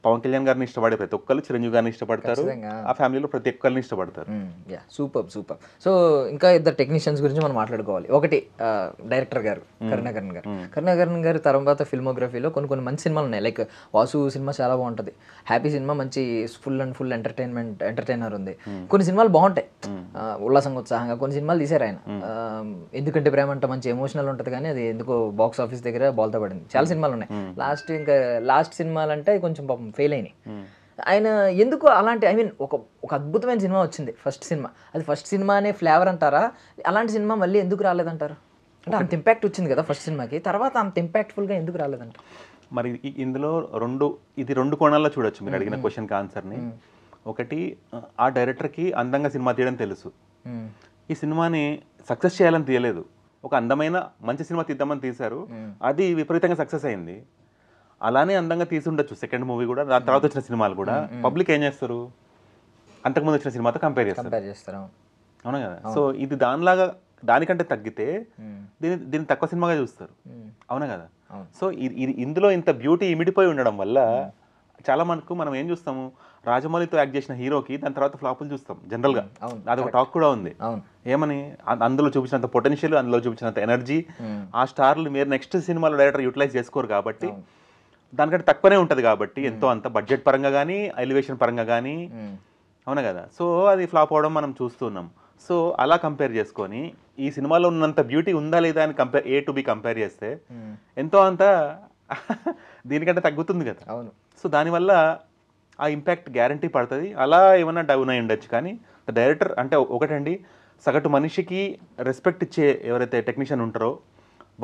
పవన్ కళ్యాణ్ గారిని ఇష్టపడే ప్రతి ఒక్కరు చిరంజీవి గారిని ఇష్టపడతారు, ఆ ఫ్యామిలీలో ప్రతి ఒక్కరిని ఇష్టపడతారు. సూపర్. సో ఇంకా ఇద్దరు టెక్నీషియన్స్ గురించి మనం మాట్లాడుకోవాలి. ఒకటి డైరెక్టర్ గారు కరుణాకరణ్ గారు. కరుణాకరణ్ గారి తర్వాత ఫిల్మోగ్రఫీలో కొన్ని మంచి సినిమాలు ఉన్నాయి. లైక్ వాసు సినిమా చాలా బాగుంటుంది, హ్యాపీ సినిమా మంచి ఫుల్ ఎంటర్టైనర్ ఉంది. కొన్ని సినిమాలు బాగుంటాయి ఉల్లాసంగా ఉత్సాహంగా, కొన్ని సినిమాలు తీసారు ఆయన. ఎందుకంటే ప్రేమ అంటే మంచి ఎమోషనల్ ఉంటుంది, కానీ అది ఎందుకో బాక్స్ ఆఫీస్ దగ్గర బాల్తో పడింది. చాలా సినిమాలు ఉన్నాయి. లాస్ట్ సినిమాలు అంటే కొంచెం ఫెయిల్ అయినాయి. ఆయన ఎందుకు అలాంటి, ఐ మీన్ ఒక అద్భుతమైన సినిమా వచ్చింది ఫస్ట్ సినిమా, అది ఫస్ట్ సినిమా అనే ఫ్లేవర్ అంటారా, అలాంటి సినిమా మళ్ళీ ఎందుకు రాలేదంటారు? అంటే అంత ఇంపాక్ట్ వచ్చింది కదా ఫస్ట్ సినిమాకి, తర్వాత అంత ఇంపాక్ట్ఫుల్గా ఎందుకు రాలేదంటారు? మరి ఇందులో రెండు కోణాల్లో చూడొచ్చు మీరు అడిగిన క్వశ్చన్కి ఆన్సర్ని. ఒకటి, ఆ డైరెక్టర్కి అందంగా సినిమా తీయడం తెలుసు, ఈ సినిమాని సక్సెస్ చేయాలని తీయలేదు, ఒక అందమైన మంచి సినిమా తీద్దామని తీశారు, అది విపరీతంగా సక్సెస్ అయింది. అలానే అందంగా తీసి ఉండొచ్చు సెకండ్ మూవీ కూడా, దాని తర్వాత వచ్చిన సినిమాలు కూడా. పబ్లిక్ ఏం చేస్తారు, అంతకుముందు వచ్చిన సినిమాతో కంపేర్ చేస్తారు, అవునా కదా? సో ఇది దానికంటే తగ్గితే దీన్ని తక్కువ సినిమాగా చూస్తారు, అవునా కదా? సో ఇందులో ఇంత బ్యూటీ ఇమిడిపోయి ఉండడం వల్ల చాలా మనం ఏం చూస్తాము, రాజమౌళితో యాక్ట్ చేసిన హీరోకి దాని తర్వాత ఫ్లాపులు చూస్తాం జనరల్గా. అదొక టాక్ కూడా ఉంది, ఏమని అందులో చూపించినంత పొటెన్షియల్, అందులో చూపించినంత ఎనర్జీ ఆ స్టార్లు మీరు నెక్స్ట్ సినిమాలో డైరెక్టర్ యూటిలైజ్ చేసుకోరు కాబట్టి, దానికంటే తక్కువనే ఉంటుంది కాబట్టి, ఎంతో అంత బడ్జెట్ పరంగా కానీ ఎలివేషన్ పరంగా కానీ, అవునా కదా? సో అది ఫ్లాప్ అవడం మనం చూస్తున్నాం. సో అలా కంపేర్ చేసుకొని ఈ సినిమాలో ఉన్నంత బ్యూటీ ఉందా లేదా అని A to B కంపేర్ చేస్తే ఎంతో అంత దీనికంటే తగ్గుతుంది కదా. అవును. సో దానివల్ల ఆ ఇంపాక్ట్ గ్యారంటీ పడుతుంది. అలా ఏమన్నా డౌన్ అయి ఉండొచ్చు, కానీ డైరెక్టర్ అంటే ఒకటండి, సగటు మనిషికి రెస్పెక్ట్ ఇచ్చే ఎవరైతే టెక్నీషియన్ ఉంటారో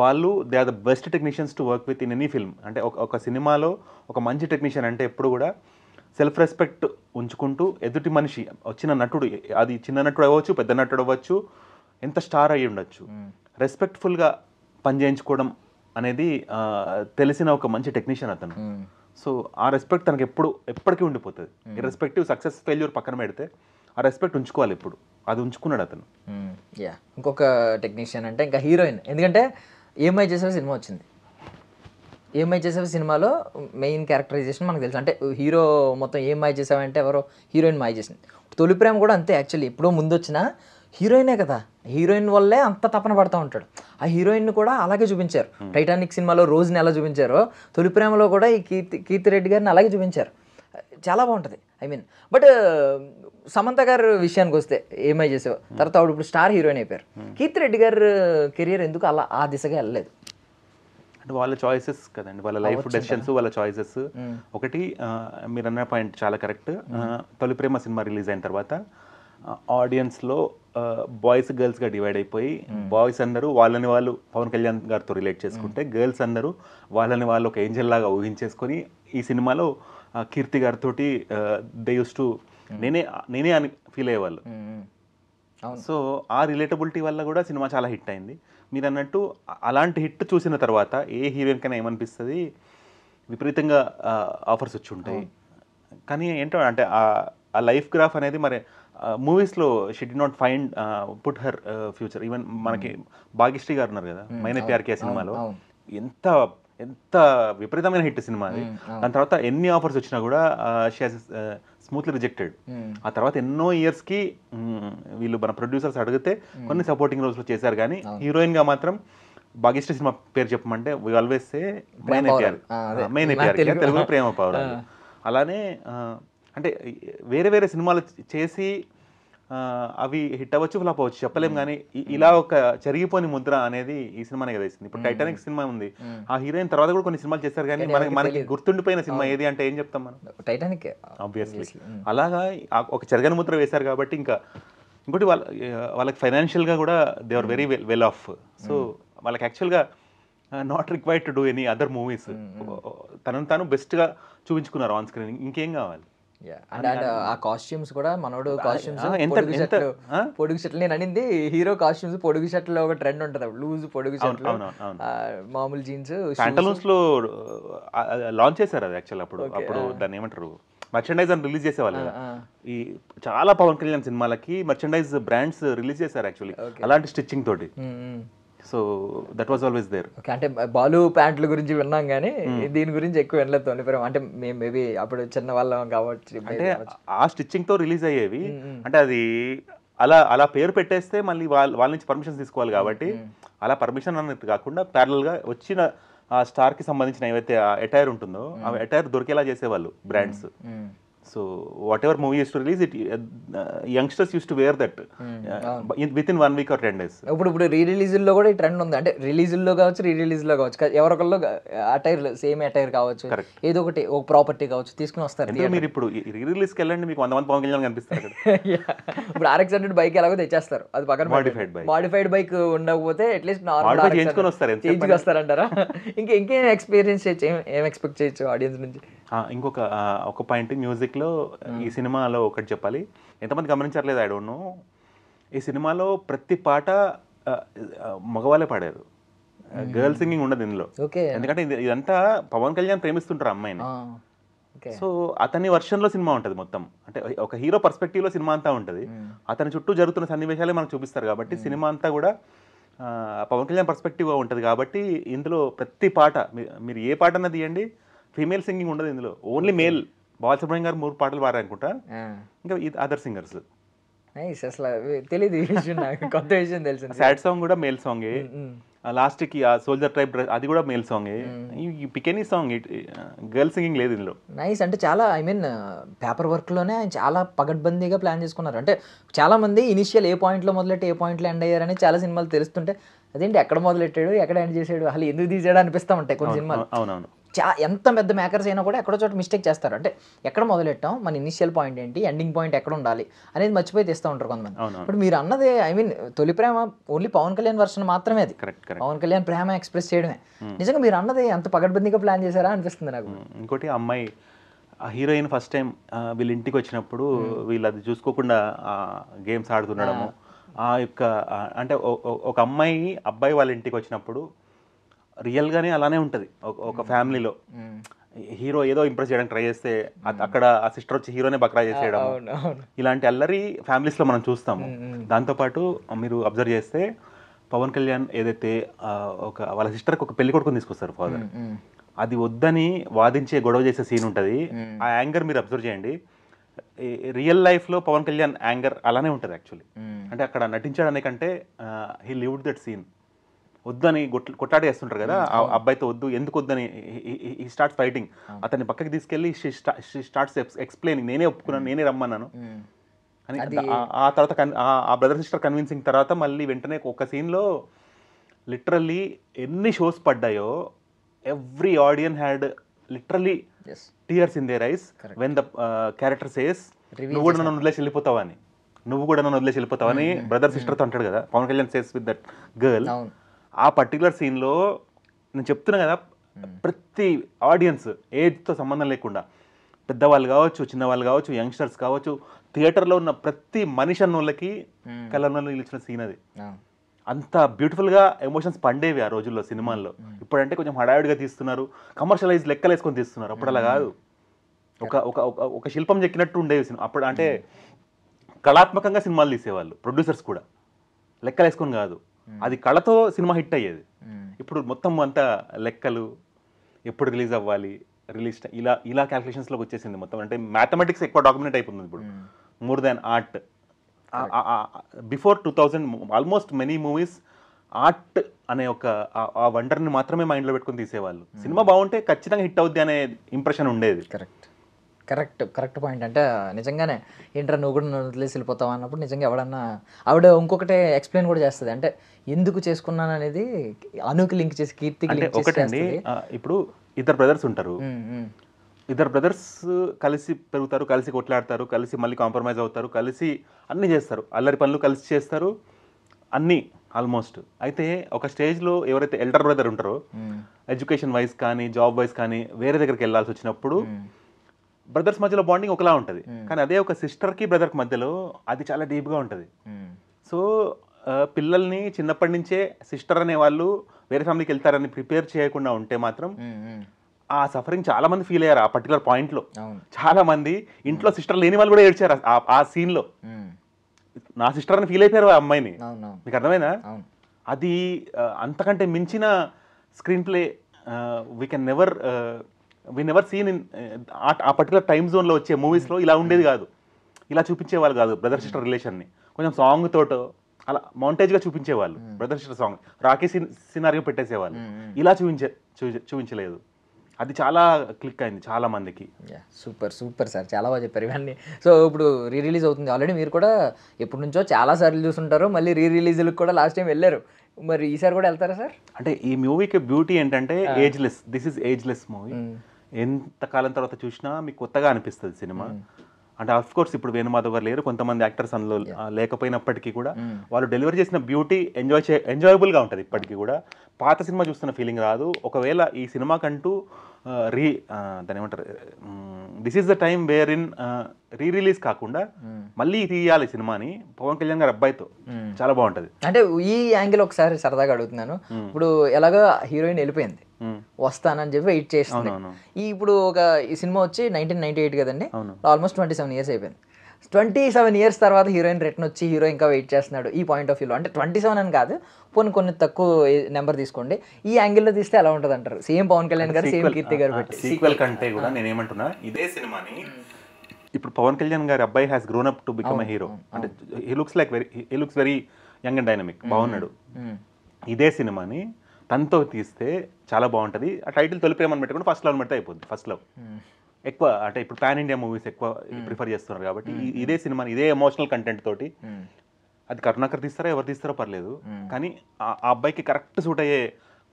వాళ్ళు they are the best technicians to work with in any film. అంటే ఒక సినిమాలో ఒక మంచి టెక్నీషియన్ అంటే ఎప్పుడు కూడా సెల్ఫ్ రెస్పెక్ట్ ఉంచుకుంటూ ఎదుటి మనిషి వచ్చిన నటుడు, అది చిన్న నటుడు అవ్వచ్చు, పెద్ద నటుడు అవ్వచ్చు, ఎంత స్టార్ అయ్యి ఉండొచ్చు, రెస్పెక్ట్ఫుల్గా పనిచేయించుకోవడం అనేది తెలిసిన ఒక మంచి టెక్నీషియన్ అతను. సో ఆ రెస్పెక్ట్ తనకు ఎప్పటికీ ఉండిపోతుంది. ఇర్రెస్పెక్టివ్ సక్సెస్ ఫెయిల్యూర్ పక్కన పెడితే ఆ రెస్పెక్ట్ ఉంచుకోవాలి ఎప్పుడు, అది ఉంచుకున్నాడు అతను. ఇంకొక టెక్నీషియన్ అంటే ఇంకా హీరోయిన్, ఎందుకంటే ఏమై చేసేవి సినిమా వచ్చింది. ఏమై చేసేవి సినిమాలో మెయిన్ క్యారెక్టరైజేషన్ మనకు తెలుసు. అంటే హీరో మొత్తం ఏం మాయ చేసావంటే ఎవరో హీరోయిన్ మాయ చేసింది. తొలి ప్రేమ కూడా అంతే, యాక్చువల్లీ ఎప్పుడో ముందు వచ్చిన హీరోయినే కదా, హీరోయిన్ వల్లే అంత తపన పడుతూ ఉంటాడు. ఆ హీరోయిన్ కూడా అలాగే చూపించారు. టైటానిక్ సినిమాలో రోజుని ఎలా చూపించారో తొలి ప్రేమలో కూడా ఈ కీర్తి రెడ్డి గారిని అలాగే చూపించారు. చాలా బాగుంటుంది. ఐ మీన్ బట్ సమంత గారి విషయానికి వస్తే ఏమై చేసావు తర్వాత ఆవిడ ఇప్పుడు స్టార్ హీరోయిన్ అయిపోయారు. కీర్తి రెడ్డి గారి కెరియర్ ఎందుకు అలా ఆ దిశగా వెళ్ళలేదు? అంటే వాళ్ళ చాయిసెస్ కదండి, వాళ్ళ లైఫ్ డెసిషన్స్, వాళ్ళ చాయిసెస్. ఒకటి మీరు అన్న పాయింట్ చాలా కరెక్ట్. తొలి ప్రేమ సినిమా రిలీజ్ అయిన తర్వాత ఆడియన్స్లో బాయ్స్ గర్ల్స్గా డివైడ్ అయిపోయి, బాయ్స్ అందరూ వాళ్ళని వాళ్ళు పవన్ కళ్యాణ్ గారితో రిలేట్ చేసుకుంటే, గర్ల్స్ అందరూ వాళ్ళని వాళ్ళు ఒక ఏంజల్ లాగా ఊహించేసుకొని ఈ సినిమాలో కీర్తి గారితో దే యూస్ టు నేనే అని ఫీల్ అయ్యేవాళ్ళు. సో ఆ రిలేటబిలిటీ వల్ల కూడా సినిమా చాలా హిట్ అయింది. మీరు అన్నట్టు అలాంటి హిట్ చూసిన తర్వాత ఏ హీరోయిన్ కైనా ఏమనిపిస్తుంది, విపరీతంగా ఆఫర్స్ వచ్చి ఉంటాయి. కానీ ఏంటో అంటే ఆ లైఫ్ గ్రాఫ్ అనేది మరి మూవీస్లో she did not find put her future. Even మనకి భాగ్యశ్రీ గారు ఉన్నారు కదా, మైనే ప్యార్ కియా సినిమాలో ఎంత ఎంత విపరీతమైన హిట్ సినిమా అది. దాని తర్వాత ఎన్ని ఆఫర్స్ వచ్చినా కూడా షీ హాస్ స్మూత్లీ రిజెక్టెడ్. ఆ తర్వాత ఎన్నో ఇయర్స్కి వీళ్ళు మన ప్రొడ్యూసర్స్ అడిగితే కొన్ని సపోర్టింగ్ రోల్స్లో చేశారు, కానీ హీరోయిన్గా మాత్రం భాగ్యశ్రీ సినిమా పేరు చెప్పమంటే we always say Maine Pyaar Kia, తెలుగులో ప్రేమ పావురాలు. అలానే అంటే వేరే వేరే సినిమాలు చేసి అవి హిట్ అవ్వచ్చు, ఫ్లాప్ అవ్వచ్చు, చెప్పలేం. కానీ ఇలా ఒక చెరిగిపోని ముద్ర అనేది ఈ సినిమానే కదా ఇస్తుంది. ఇప్పుడు టైటానిక్ సినిమా ఉంది, ఆ హీరోయిన్ తర్వాత కూడా కొన్ని సినిమాలు చేస్తారు, కానీ మనకి గుర్తుండిపోయిన సినిమా ఏది అంటే ఏం చెప్తాం మనం? టైటానిక్. ఆబ్వియస్లీ అలాగా ఒక చెరగని ముద్ర వేశారు కాబట్టి. ఇంకా ఇంకోటి వాళ్ళకి ఫైనాన్షియల్గా కూడా they are very well off. So వాళ్ళకి యాక్చువల్గా not required to do any other movies. తనను తాను బెస్ట్గా చూపించుకున్నారు ఆన్ స్క్రీన్, ఇంకేం కావాలి? అండ్ ఆ కాస్ట్యూమ్స్ కూడా మనోడు కాస్ట్యూమ్స్ ఎంత- పొడుగు ఎంత- షర్ట్లు పొడుగు షర్ట్లు నేను అనింది హీరో కాస్ట్యూమ్స్ పొడుగు షర్ట్లో ఒక ట్రెండ్ ఉంటుంది లూజ్ పొడుగు షర్ట్లు అవును. మామూలు జీన్స్ ప్యాంటలూన్స్ లో లాంచ్ చేశారు అది యాక్చువల్ అప్పుడు దాన్ని ఏమంటారు మర్చెండైజ్ అని రిలీజ్ చేసేవాళ్ళు కదా. ఈ చాలా పవన్ కళ్యాణ్ సినిమాలకి మర్చెండైజ్ బ్రాండ్స్ రిలీజ్ చేశారు యాక్చువల్లీ అలాంటి స్టిచ్చింగ్ తోటి. So that was always there. Okay, అంటే బాలు ప్యాంట్ల గురించి విన్నాం కానీ దీని గురించి ఎక్కువ వినలేదు తొలిపురం. అంటే మేము మేబీ అప్పుడు చిన్న వాళ్ళం కాబట్టి అంటే ఆ స్టిచ్చింగ్ తో రిలీజ్ అయ్యేవి. అంటే అది అలా పేరు పెట్టేస్తే మళ్ళీ వాళ్ళ నుంచి పర్మిషన్ తీసుకోవాలి కాబట్టి అలా పర్మిషన్ అన్నట్టు కాకుండా ప్యారల్ గా వచ్చిన ఆ స్టార్ కి సంబంధించిన ఏవైతే అటైర్ ఉంటుందో ఆ అటైర్ దొరికేలా చేసేవాళ్ళు brands. So whatever movie use to release it youngsters use to wear that within 1 week or 10 days. ఇప్పుడు రీ రిలీజ్లో కూడా ఈ ట్రెండ్ ఉంది. అంటే రిలీజ్లో కావచ్చు రీ రిలీజ్లో కావచ్చు ఎవరొకళ్ళు అటైర్ సేమ్ అటైర్ కావచ్చు ఏదో ఒకటి ఒక ప్రాపర్టీ కావచ్చు తీసుకుని వస్తారు. మీరు ఇప్పుడు రీ రిలీజ్కి వెళ్ళండి మీకు 100 మంది పవన్ కళ్యాణ్ కనిపిస్తారు. ఇప్పుడు RX-100 బైక్ ఎలాగో తెచ్చేస్తారు, అది పక్కన మాడిఫైడ్ బైక్ ఉండకపోతే అట్లీస్ట్ నార్మల్ చేయించుకొని వస్తారంటారా? ఇంకేం ఎక్స్పీరియన్స్ చేయొచ్చు, ఏం ఎక్స్పెక్ట్ చేయొచ్చు ఆడియన్స్ నుంచి? ఒక పాయింట్ మ్యూజిక్ లో ఈ సినిమాలో ఒకటి చెప్పాలి, ఎంతమంది గమనించట్లేదు ఐ డోంట్ నో. ఈ సినిమాలో ప్రతి పాట మగవాళ్ళే పాడారు, గర్ల్ సింగింగ్ ఉండదు ఇందులో. ఎందుకంటే ఇదంతా పవన్ కళ్యాణ్ ప్రేమిస్తుంటారు అమ్మాయిని. సో అతని వర్షన్లో సినిమా ఉంటుంది మొత్తం. అంటే ఒక హీరో పర్స్పెక్టివ్లో సినిమా అంతా ఉంటుంది, అతని చుట్టూ జరుగుతున్న సన్నివేశాలే మనకు చూపిస్తారు కాబట్టి సినిమా అంతా కూడా పవన్ కళ్యాణ్ పర్స్పెక్టివ్గా ఉంటుంది. కాబట్టి ఇందులో ప్రతి పాట మీరు ఏ పాట అన్నది తీయండి ఫీమేల్ సింగింగ్ ఉండదు ఇందులో, ఓన్లీ మేల్. బాలసుబ్రహ్మణ్యం గారు 3 పాటలు పాడారనుకుంటా, ఇంకా అదర్ సింగర్స్. అసలు తెలియదు ఈ విషయం, నాకు కొత్త విషయం తెలిసింది. సాడ్ సాంగ్ కూడా మేల్ సాంగే, లాస్ట్ కి ఆ సోల్జర్ టైప్ అది కూడా మేల్ సాంగే. ఈ pick any song girl singing లేదు ఇందులో. నైస్. అంటే చాలా పేపర్ వర్క్లోనే ఆయన చాలా పగడ్బందీగా ప్లాన్ చేసుకున్నారు. అంటే చాలా మంది ఇనిషియల్ ఏ పాయింట్లో మొదలెట్టి ఏ పాయింట్లో ఎండ్ అయ్యారని చాలా సినిమాలు తెలుస్తుంటే అదేంటి ఎక్కడ మొదలెట్టాడు ఎక్కడ ఎండ్ చేసాడు అసలు ఎందుకు తీసాడు అనిపిస్తూ ఉంటాయి కొన్ని సినిమాలు. అవునవును, ఎంత పెద్ద మేకర్స్ అయినా కూడా ఎక్కడో చోట మిస్టేక్ చేస్తారు. అంటే ఎక్కడ మొదలెట్టాం, మన ఇనిషియల్ పాయింట్ ఏంటి, ఎండింగ్ పాయింట్ ఎక్కడ ఉండాలి అనేది మర్చిపోయి తీస్తూ ఉంటారు కొంతమంది. ఇప్పుడు మీరు అన్నది తొలి ప్రేమ ఓన్లీ పవన్ కళ్యాణ్ వర్షన్ మాత్రమే, అది పవన్ కళ్యాణ్ ప్రేమ ఎక్స్ప్రెస్ చేయడమే. నిజంగా మీరు అన్నది ఎంత పగడ్బందీగా ప్లాన్ చేశారా అనిపిస్తుంది నాకు. ఇంకోటి అమ్మాయి ఆ హీరోయిన్ ఫస్ట్ టైం వీళ్ళ ఇంటికి వచ్చినప్పుడు వీళ్ళు అది చూసుకోకుండా గేమ్స్ ఆడుతుండడము, ఆ యొక్క అంటే ఒక అమ్మాయి అబ్బాయి వాళ్ళ ఇంటికి వచ్చినప్పుడు రియల్గానే అలానే ఉంటుంది ఒక ఫ్యామిలీలో. హీరో ఏదో ఇంప్రెస్ చేయడానికి ట్రై చేస్తే అక్కడ ఆ సిస్టర్ వచ్చి హీరోనే బక్రా చేసేయడం, ఇలాంటి అల్లరి ఫ్యామిలీస్లో మనం చూస్తాము. దాంతోపాటు మీరు అబ్జర్వ్ చేస్తే పవన్ కళ్యాణ్ ఏదైతే వాళ్ళ సిస్టర్కి ఒక పెళ్లి కొడుకుని తీసుకొస్తారు ఫాదర్, అది వద్దని వాదించే గొడవ చేసే సీన్ ఉంటుంది. ఆ యాంగర్ మీరు అబ్జర్వ్ చేయండి, రియల్ లైఫ్లో పవన్ కళ్యాణ్ యాంగర్ అలానే ఉంటుంది యాక్చువల్లీ. అంటే అక్కడ నటించడానికంటే హీ లివ్డ్ దట్ సీన్. వద్దని కొట్లాడి వేస్తుంటారు కదా ఆ అబ్బాయితో, వద్దు ఎందుకు వద్దని ఈ స్టార్ట్స్ ఫైటింగ్. అతన్ని పక్కకి తీసుకెళ్ళి స్టార్ట్స్ ఎక్స్ప్లెయినింగ్, నేనే ఒప్పుకున్నాను, నేనే రమ్మన్నాను అని. ఆ తర్వాత ఆ బ్రదర్ సిస్టర్ కన్విన్సింగ్ తర్వాత మళ్ళీ వెంటనే ఒక సీన్లో లిటరల్లీ ఎన్ని షోస్ పడ్డాయో every audience had literally tears in there ice when the character says నువ్వు కూడా నన్ను వదిలేసి వెళ్ళిపోతావని, నువ్వు కూడా నన్ను వదిలేసి వెళ్ళిపోతావని బ్రదర్ సిస్టర్తో అంటాడు కదా Pawan Kalyan says with that girl. ఆ పర్టికులర్ సీన్లో నేను చెప్తున్నా కదా, ప్రతి ఆడియన్స్ ఏజ్తో సంబంధం లేకుండా పెద్దవాళ్ళు కావచ్చు, చిన్నవాళ్ళు కావచ్చు, యంగ్స్టర్స్ కావచ్చు, థియేటర్లో ఉన్న ప్రతి మనిషి అన్నోళ్ళకి కళ్ళలో నిలిచిన సీన్ అది. అంత బ్యూటిఫుల్గా ఎమోషన్స్ పండేవి ఆ రోజుల్లో సినిమాల్లో. ఇప్పుడంటే కొంచెం హడావిడిగా తీస్తున్నారు, కమర్షియలైజ్ లెక్కలేసుకొని తీస్తున్నారు. అప్పుడు అలా కాదు, ఒక శిల్పం చెక్కినట్టు ఉండేవి సినిమా అప్పుడు. అంటే కళాత్మకంగా సినిమాలు తీసేవాళ్ళు ప్రొడ్యూసర్స్ కూడా, లెక్కలేసుకొని కాదు. అది కళతో సినిమా హిట్ అయ్యేది. ఇప్పుడు మొత్తం అంతా లెక్కలు, ఎప్పుడు రిలీజ్ అవ్వాలి, రిలీజ్ ఇలా క్యాల్కులేషన్స్లోకి వచ్చేసింది మొత్తం. అంటే మ్యాథమెటిక్స్ ఎక్కువ డాక్యుమెంట్ అయిపోతుంది ఇప్పుడు, more than art. Before 2000 almost many movies art అనే ఒక ఆ వండర్ని మాత్రమే మైండ్లో పెట్టుకుని తీసేవాళ్ళు. సినిమా బాగుంటే ఖచ్చితంగా హిట్ అవుద్ది అనే ఇంప్రెషన్ ఉండేది. Correct point. అంటే నిజంగానే ఏంట్రా నువ్వు కూడా నన్ను వదిలేసి వెళ్ళిపోతావు అన్నప్పుడు నిజంగా ఎవడన్నా ఆవిడ ఇంకొకటి ఎక్స్ప్లెయిన్ కూడా చేస్తుంది. అంటే ఎందుకు చేసుకున్నాను అనేది అనుకి లింక్ చేసి, కీర్తికి లింక్ చేసి. ఒకటండి, ఇప్పుడు ఇద్దరు బ్రదర్స్ ఉంటారు, ఇద్దరు బ్రదర్స్ కలిసి పెరుగుతారు, కలిసి కొట్లాడతారు, కలిసి మళ్ళీ కాంప్రమైజ్ అవుతారు, కలిసి అన్నీ చేస్తారు, అల్లరి పనులు కలిసి చేస్తారు అన్నీ ఆల్మోస్ట్. అయితే ఒక స్టేజ్లో ఎవరైతే ఎల్డర్ బ్రదర్ ఉంటారో ఎడ్యుకేషన్ వైజ్ కానీ జాబ్ వైజ్ కానీ వేరే దగ్గరికి వెళ్ళాల్సి వచ్చినప్పుడు బ్రదర్స్ మధ్యలో బాండింగ్ ఒకలా ఉంటుంది, కానీ అదే ఒక సిస్టర్కి బ్రదర్కి మధ్యలో అది చాలా డీప్గా ఉంటుంది. సో పిల్లల్ని చిన్నప్పటి నుంచే సిస్టర్ అనే వాళ్ళు వేరే ఫ్యామిలీకి వెళ్తారని ప్రిపేర్ చేయకుండా ఉంటే మాత్రం ఆ సఫరింగ్ చాలా మంది ఫీల్ అయ్యారు. ఆ పర్టికులర్ పాయింట్లో చాలా మంది ఇంట్లో సిస్టర్ లేని వాళ్ళు కూడా ఏడ్చారు ఆ సీన్లో. నా సిస్టర్ అని ఫీల్ అయిపోయారు ఆ అమ్మాయిని. మీకు అర్థమైందా? అది అంతకంటే మించిన screenplay we never seen in ఆ పర్టికులర్ టైమ్ జోన్లో వచ్చే మూవీస్లో ఇలా ఉండేది కాదు, ఇలా చూపించేవాళ్ళు కాదు బ్రదర్ సిస్టర్ రిలేషన్ని. కొంచెం సాంగ్ తోటో అలా మౌంటేజ్గా చూపించేవాళ్ళు. Brother sister song Rakhi scenario పెట్టేసేవాళ్ళు, ఇలా చూపించలేదు. అది చాలా క్లిక్ అయింది చాలా మందికి. సూపర్ సూపర్ సార్, చాలా బాగా చెప్పారు ఇవన్నీ. సో ఇప్పుడు రిలీజ్ అవుతుంది ఆల్రెడీ, మీరు కూడా ఎప్పటి నుంచో చాలా సార్లు చూసుంటారు, మళ్ళీ రిలీజ్లకు కూడా లాస్ట్ టైం వెళ్ళారు, మరి ఈసారి కూడా వెళ్తారా సార్? అంటే ఈ మూవీకి బ్యూటీ ఏంటంటే ageless, this is ageless movie. ఎంత కాలం తర్వాత చూసినా మీకు కొత్తగా అనిపిస్తుంది సినిమా. అంటే ఆఫ్ కోర్స్ ఇప్పుడు వేణుమాధవ్ గారు లేరు, కొంతమంది యాక్టర్స్ అందులో లేకపోయినప్పటికీ కూడా వాళ్ళు డెలివరీ చేసిన బ్యూటీ ఎంజాయబుల్గా ఉంటుంది ఇప్పటికీ కూడా. పాత సినిమా చూస్తున్న ఫీలింగ్ రాదు. ఒకవేళ ఈ సినిమాకంటూ దాని ఏమంటారు, this is the time where in release కాకుండా మళ్ళీ తీయాలి సినిమాని పవన్ కళ్యాణ్ గారి అబ్బాయితో, చాలా బాగుంటుంది. అంటే ఈ యాంగిల్ ఒకసారి సరదాగా అడుగుతున్నాను, ఇప్పుడు ఎలాగో హీరోయిన్ వెళ్ళిపోయింది, వస్తానని చెప్పి వెయిట్ చేస్తున్నాను. ఇప్పుడు ఈ సినిమా వచ్చి 1998 కదండి, ఆల్మోస్ట్ 27 years అయిపోయింది. 27 years తర్వాత హీరోయిన్ రిటర్న్ వచ్చి హీరో ఇంకా వెయిట్ చేస్తున్నాడు. ఈ పాయింట్ ఆఫ్ వ్యూలో అంటే 27 అని కాదు, కొన్ని తక్కువ నెంబర్ తీసుకోండి, ఈ యాంగిల్లో తీస్తే ఎలా ఉంటుంది అంటారు? సేమ్ పవన్ కళ్యాణ్ గారు, సేమ్ కీర్తి గారు పెట్టి సీక్వెల్ కంటే కూడా నేను ఏమంటున్నా, ఇదే సినిమాని ఇప్పుడు పవన్ కళ్యాణ్ గారి అబ్బాయి has grown up to become a hero. అంటే he looks very young and dynamic, బాగున్నాడు. ఇదే సినిమాని తనతో తీస్తే చాలా బాగుంటుంది. ఆ టైటిల్ తొలి ప్రేమ అని పెట్టుకుంటే ఫస్ట్ లవ్ పెడితే అయిపోద్ది. ఫస్ట్ లవ్ ఎక్కువ అంటే ఇప్పుడు పాన్ ఇండియా మూవీస్ ఎక్కువ ప్రిఫర్ చేస్తున్నారు కాబట్టి ఇదే సినిమాని ఇదే ఎమోషనల్ కంటెంట్ తోటి, అది కరుణాకర్ తీస్తారో ఎవరు తీస్తారో పర్లేదు, కానీ ఆ అబ్బాయికి కరెక్ట్ సూట్ అయ్యే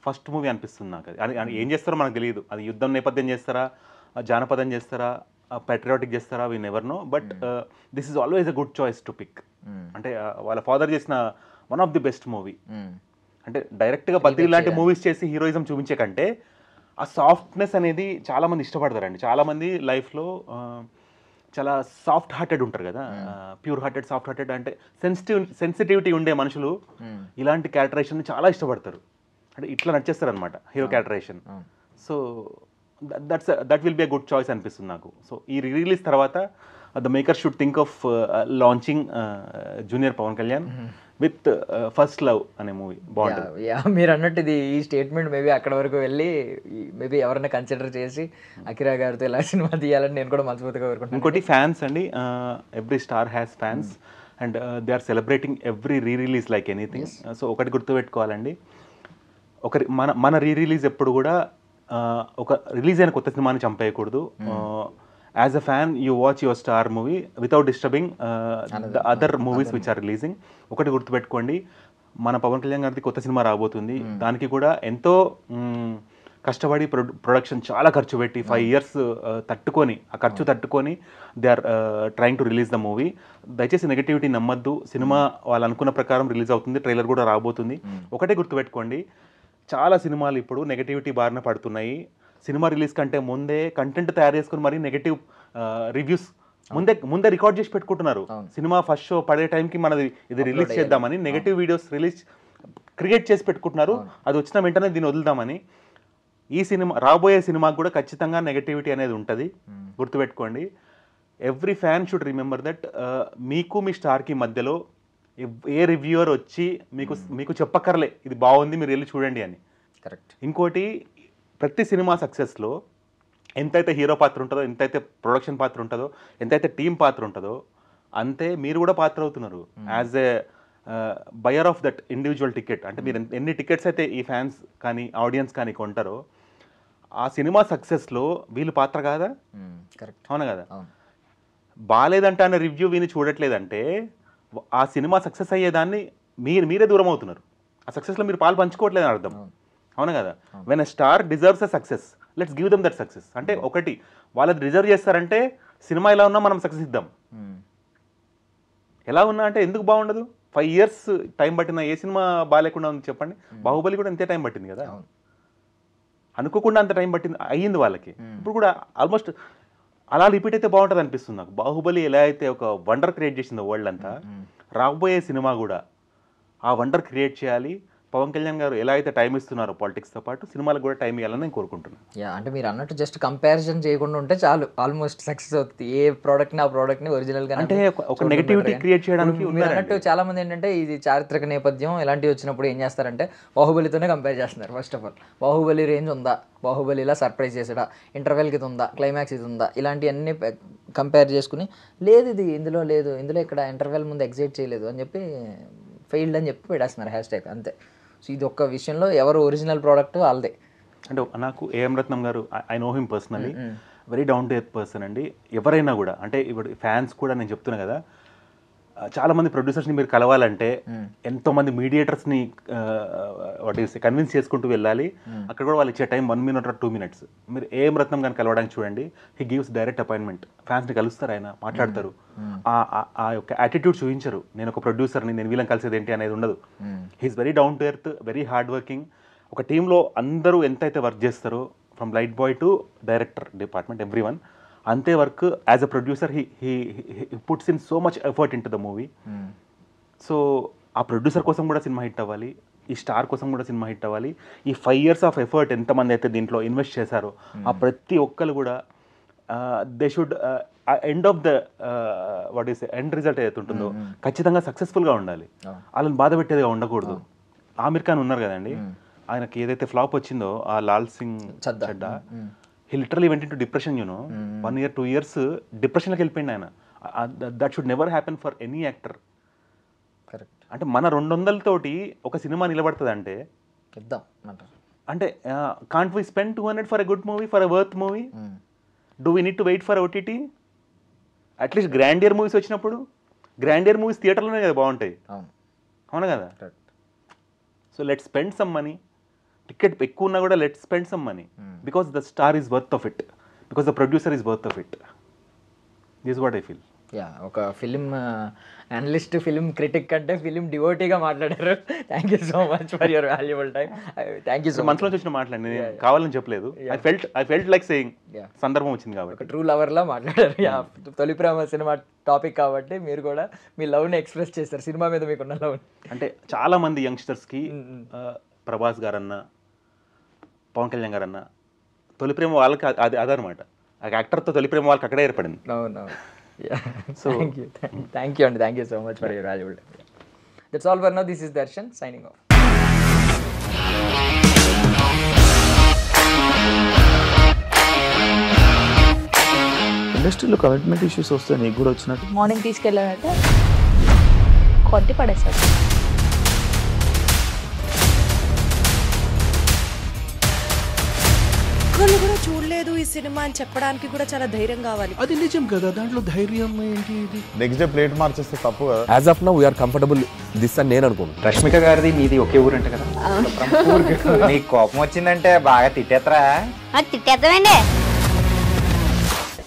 ఫస్ట్ మూవీ అనిపిస్తుంది నాకు. అది ఏం చేస్తారో మనకు తెలియదు, అది యుద్ధం నేపథ్యం చేస్తారా, జానపదం చేస్తారా, పెట్రియాటిక్ చేస్తారా, we never know, but this is always a good choice to pick. అంటే వాళ్ళ ఫాదర్ చేసిన one of the best movie. అంటే డైరెక్ట్గా బద్రీ లాంటి మూవీస్ చేసి హీరోయిజం చూపించే కంటే ఆ సాఫ్ట్నెస్ అనేది చాలామంది ఇష్టపడతారండి. చాలామంది లైఫ్లో చాలా సాఫ్ట్ హార్టెడ్ ఉంటారు కదా, ప్యూర్ హార్టెడ్, సాఫ్ట్ హార్టెడ్, అంటే సెన్సిటివిటీ ఉండే మనుషులు ఇలాంటి క్యారెక్టరేషన్ చాలా ఇష్టపడతారు. అంటే ఇట్లా నచ్చేస్తారు అనమాట hero characterisation. So that will be a good choice అనిపిస్తుంది నాకు. సో ఈ రిలీజ్ తర్వాత the maker should think of launching junior Pawan Kalyan with first love అనే మూవీ. బాగుంటుంది. మీరు అన్నట్టు ఇది ఈ స్టేట్మెంట్ మేబీ అక్కడ వరకు వెళ్ళి మేబీ ఎవరైనా కన్సిడర్ చేసి అకిరా గారితో ఇలా సినిమా తీయాలని నేను కూడా మనస్ఫూర్తిగా కోరుకుంటున్నాను. ఇంకోటి ఫ్యాన్స్ అండి, every star has fans and they are celebrating every release like anything. So ఒకటి గుర్తుపెట్టుకోవాలండి, మన రిలీజ్ ఎప్పుడు కూడా ఒక రిలీజ్ అయిన కొత్త సినిమాని చంపేయకూడదు. As a fan you watch your star movie without disturbing the other movies which are releasing. ఒకటి గుర్తుపెట్టుకోండి, మన పవన్ కళ్యాణ్ గారిది కొత్త సినిమా రాబోతుంది, దానికి కూడా ఎంతో కష్టపడి ప్రొడక్షన్ చాలా ఖర్చు పెట్టి 5 years తట్టుకొని, ఆ ఖర్చు తట్టుకొని they are trying to release the movie. దయచేసి నెగటివిటీ నమ్మద్దు, సినిమా వాళ్ళు అనుకున్న ప్రకారం రిలీజ్ అవుతుంది, ట్రైలర్ కూడా రాబోతుంది. ఒకటే గుర్తుపెట్టుకోండి, చాలా సినిమాలు ఇప్పుడు నెగటివిటీ బారిన పడుతున్నాయి. సినిమా రిలీజ్ కంటే ముందే కంటెంట్ తయారు చేసుకుని మరి నెగటివ్ రివ్యూస్ ముందే రికార్డ్ చేసి పెట్టుకుంటున్నారు. సినిమా ఫస్ట్ షో పడే టైంకి మనది ఇది రిలీజ్ చేద్దామని నెగటివ్ వీడియోస్ క్రియేట్ చేసి పెట్టుకుంటున్నారు. అది వచ్చిన వెంటనే దీన్ని వదులుదామని. ఈ సినిమా రాబోయే సినిమాకి కూడా ఖచ్చితంగా నెగటివిటీ అనేది ఉంటుంది, గుర్తుపెట్టుకోండి. Every fan should remember that మీకు మీ స్టార్కి మధ్యలో ఏ రివ్యూవర్ వచ్చి మీకు చెప్పక్కర్లే ఇది బాగుంది మీరు వెళ్ళి చూడండి అని. కరెక్ట్. ఇంకోటి, ప్రతి సినిమా సక్సెస్లో ఎంతైతే హీరో పాత్ర ఉంటుందో, ఎంతైతే ప్రొడక్షన్ పాత్ర ఉంటుందో, ఎంతైతే టీం పాత్ర ఉంటుందో, అంతే మీరు కూడా పాత్ర అవుతున్నారు as a buyer of that individual ticket. అంటే మీరు ఎన్ని టికెట్స్ అయితే ఈ ఫ్యాన్స్ కానీ ఆడియన్స్ కానీ కొంటారో, ఆ సినిమా సక్సెస్లో వీళ్ళు పాత్ర కాదా? కరెక్ట్. అవునా కదా? బాగాలేదంటే అనే రివ్యూ విని చూడట్లేదంటే ఆ సినిమా సక్సెస్ అయ్యేదాన్ని మీరే దూరం అవుతున్నారు. ఆ సక్సెస్లో మీరు పాలు పంచుకోవట్లేదని అర్థం. అవునా కదా? When a star deserves a success, let's give them that success. అంటే ఒకటి, వాళ్ళది రిజర్వ్ చేస్తారంటే సినిమా ఎలా ఉన్నా మనం సక్సెస్ ఇద్దాం. ఎలా ఉన్నా అంటే ఎందుకు బాగుండదు? 5 years టైం పట్టిన ఏ సినిమా బాగాలేకుండా ఉంది చెప్పండి? బాహుబలి కూడా అంతే టైం పట్టింది కదా, అనుకోకుండా అంత టైం పట్టింది, అయ్యింది వాళ్ళకి. ఇప్పుడు కూడా ఆల్మోస్ట్ అలా రిపీట్ అయితే బాగుంటుంది అనిపిస్తుంది నాకు. బాహుబలి ఎలా అయితే ఒక వండర్ క్రియేట్ చేసిందో వరల్డ్ అంతా, రాబోయే సినిమా కూడా ఆ వండర్ క్రియేట్ చేయాలి. పవన్ కళ్యాణ్ గారు ఎలా అయితే టైం ఇస్తున్నారో పాలిటిక్స్తో పాటు సినిమాలకు కూడా టైం ఇవ్వాలని నేను కోరుకుంటున్నాను. అంటే మీరు అన్నట్టు జస్ట్ కంపారిజన్ చేయకుండా ఉంటే చాలు, ఆల్మోస్ట్ సక్సెస్ అవుతుంది. ఏ ప్రోడక్ట్ని ఆ ప్రోడక్ట్ని ఒరిజినల్గా అంటే ఒక నెగటివిటీ క్రియేట్ చేయడానికి మీరు అన్నట్టు చాలా మంది ఏంటంటే ఇది చారిత్రక నేపథ్యం ఇలాంటివి వచ్చినప్పుడు ఏం చేస్తారంటే బాహుబలితోనే కంపేర్ చేస్తున్నారు. First of all Baahubali range ఉందా, బాహుబలి ఇలా సర్ప్రైజ్ చేసాడా, ఇంటర్వెల్కి ఇది ఉందా, క్లైమాక్స్ ఇది ఉందా, ఇలాంటివన్నీ కంపేర్ చేసుకుని లేదు ఇది ఇందులో లేదు, ఇందులో ఇక్కడ ఇంటర్వెల్ ముందు ఎగ్జైట్ చేయలేదు అని చెప్పి ఫెయిల్డ్ అని చెప్పి పెట్టేస్తున్నారు హ్యాష్ ట్యాగ్ అంతే. సో ఇది ఒక్క విషయంలో ఎవరు ఒరిజినల్ ప్రోడక్ట్ వాళ్ళదే. అంటే నాకు ఏఎం రత్నం గారు, I know him personally, very down to earth person అండి. ఎవరైనా కూడా అంటే ఇప్పుడు ఫ్యాన్స్ కూడా నేను చెప్తున్నా కదా, చాలామంది ప్రొడ్యూసర్స్ని మీరు కలవాలంటే ఎంతోమంది మీడియేటర్స్ని కన్విన్స్ చేసుకుంటూ వెళ్ళాలి. అక్కడ కూడా వాళ్ళు ఇచ్చే టైం 1 minute or 2 minutes. మీరు ఏఎం రత్నం గారిని కలవడానికి చూడండి, హీ గివ్స్ డైరెక్ట్ అపాయింట్మెంట్. ఫ్యాన్స్ని కలుస్తారు, ఆయన మాట్లాడతారు. ఆ యొక్క యాటిట్యూడ్ చూపించరు, నేను ఒక ప్రొడ్యూసర్ని, నేను వీళ్ళని కలిసేది ఏంటి అనేది ఉండదు. He's very down to earth, very hard working. ఒక టీంలో అందరూ ఎంతైతే వర్క్ చేస్తారో, from light boy to director department, everyone అంతే work. As a producer he puts in so much effort into the movie. So ఆ producer కోసం కూడా cinema hit అవ్వాలి, ఈ స్టార్ కోసం కూడా సినిమా హిట్ అవ్వాలి. ఈ 5 years ఆఫ్ ఎఫర్ట్ ఎంతమంది అయితే దీంట్లో ఇన్వెస్ట్ చేశారో ఆ ప్రతి ఒక్కరు కూడా they should end of the what is end result ఏదైతే ఉంటుందో ఖచ్చితంగా సక్సెస్ఫుల్గా ఉండాలి. వాళ్ళని బాధ పెట్టేదిగా ఉండకూడదు. ఆమిర్ ఖాన్ ఉన్నారు కదండి, ఆయనకి ఏదైతే ఫ్లాప్ వచ్చిందో ఆ Lal Singh Chadda, he literally went into depression, 1 year 2 years డిప్రెషన్లోకి వెళ్ళిపోయింది ఆయన. That should never happen for any actor. Correct. అంటే మన 200 తోటి ఒక సినిమా నిలబడుతుంది అంటే అంటే can't we spend 200 for a good movie, for a worth movie? Do we need to wait for OTT? At least grandeur movies వచ్చినప్పుడు, గ్రాండియర్ మూవీస్ థియేటర్లోనే కదా బాగుంటాయి, అవునా కదా? So let spend some money. Ticket ఎక్కువ ఉన్నా కూడా let spend some money, because the star is worth of it, because the producer is worth of it. This what I feel. ఒక ఫిలిం అనలిస్ట్, ఫిలిం క్రిటిక్ కంటే film డివోటీగా మాట్లాడారు. Thank you so much for your valuable time. Thank you so much. మనసులో వచ్చిన మాట్లాడి, నేను కావాలని చెప్పలేదు. I felt like saying, సందర్భం వచ్చింది కాబట్టి. ఒక ట్రూ లవర్లా మాట్లాడారు. తొలి ప్రేమ సినిమా టాపిక్ కాబట్టి మీరు కూడా మీ లవ్ని ఎక్స్ప్రెస్ చేస్తారు, సినిమా మీద మీకున్న లవ్. అంటే చాలా మంది యంగ్స్టర్స్కి ప్రభాస్ గారన్న, పవన్ కళ్యాణ్ గారన్న తొలి ప్రేమ వాళ్ళకి అదనమాట. ఆ యాక్టర్తో తొలి ప్రేమ వాళ్ళకి అక్కడే ఏర్పడింది. అవునవును. So thank you and thank you so much for your valuable time. That's all for now. This is Darshan signing off. ఇండస్ట్రీలో కమిట్మెంట్ ఇష్యూస్ వస్తే నీకు కూడా వచ్చినట్టు? మార్నింగ్ తీసుకెళ్ళాడంటే కొట్టి పడేస్తాడు. ఒక్కళ్ళు కూడా చూడలేదు ఈ సినిమా అని చెప్పడానికి కూడా చాలా ధైర్యం కావాలి. అది నిజం కదా, దాంట్లో ధైర్యం ఏంటి? ఇది నెక్స్ట్ డే ప్లేట్ మార్చేస్తే తప్పు కదా. As of now we are comfortable this అని నేను అనుకుంటున్నాను. రష్మిక గారిది మీది ఒకే ఊరు అంటే కదా? నీకు కోపం వచ్చిందంటే బాగా తిట్టేత్తరా? తిట్టేద్దామండి.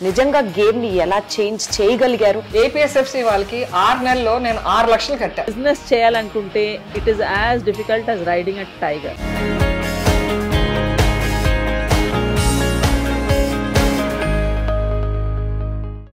నిజంగా గేమ్ ని ఎలా చేంజ్ చేయగలిగారు? ఏపీఎస్ఎఫ్సి వాళ్ళకి 6 నెలల్లో నేను 6 లక్షలు కట్టా. బిజినెస్ చేయాలనుకుంటే it is as difficult as riding a tiger.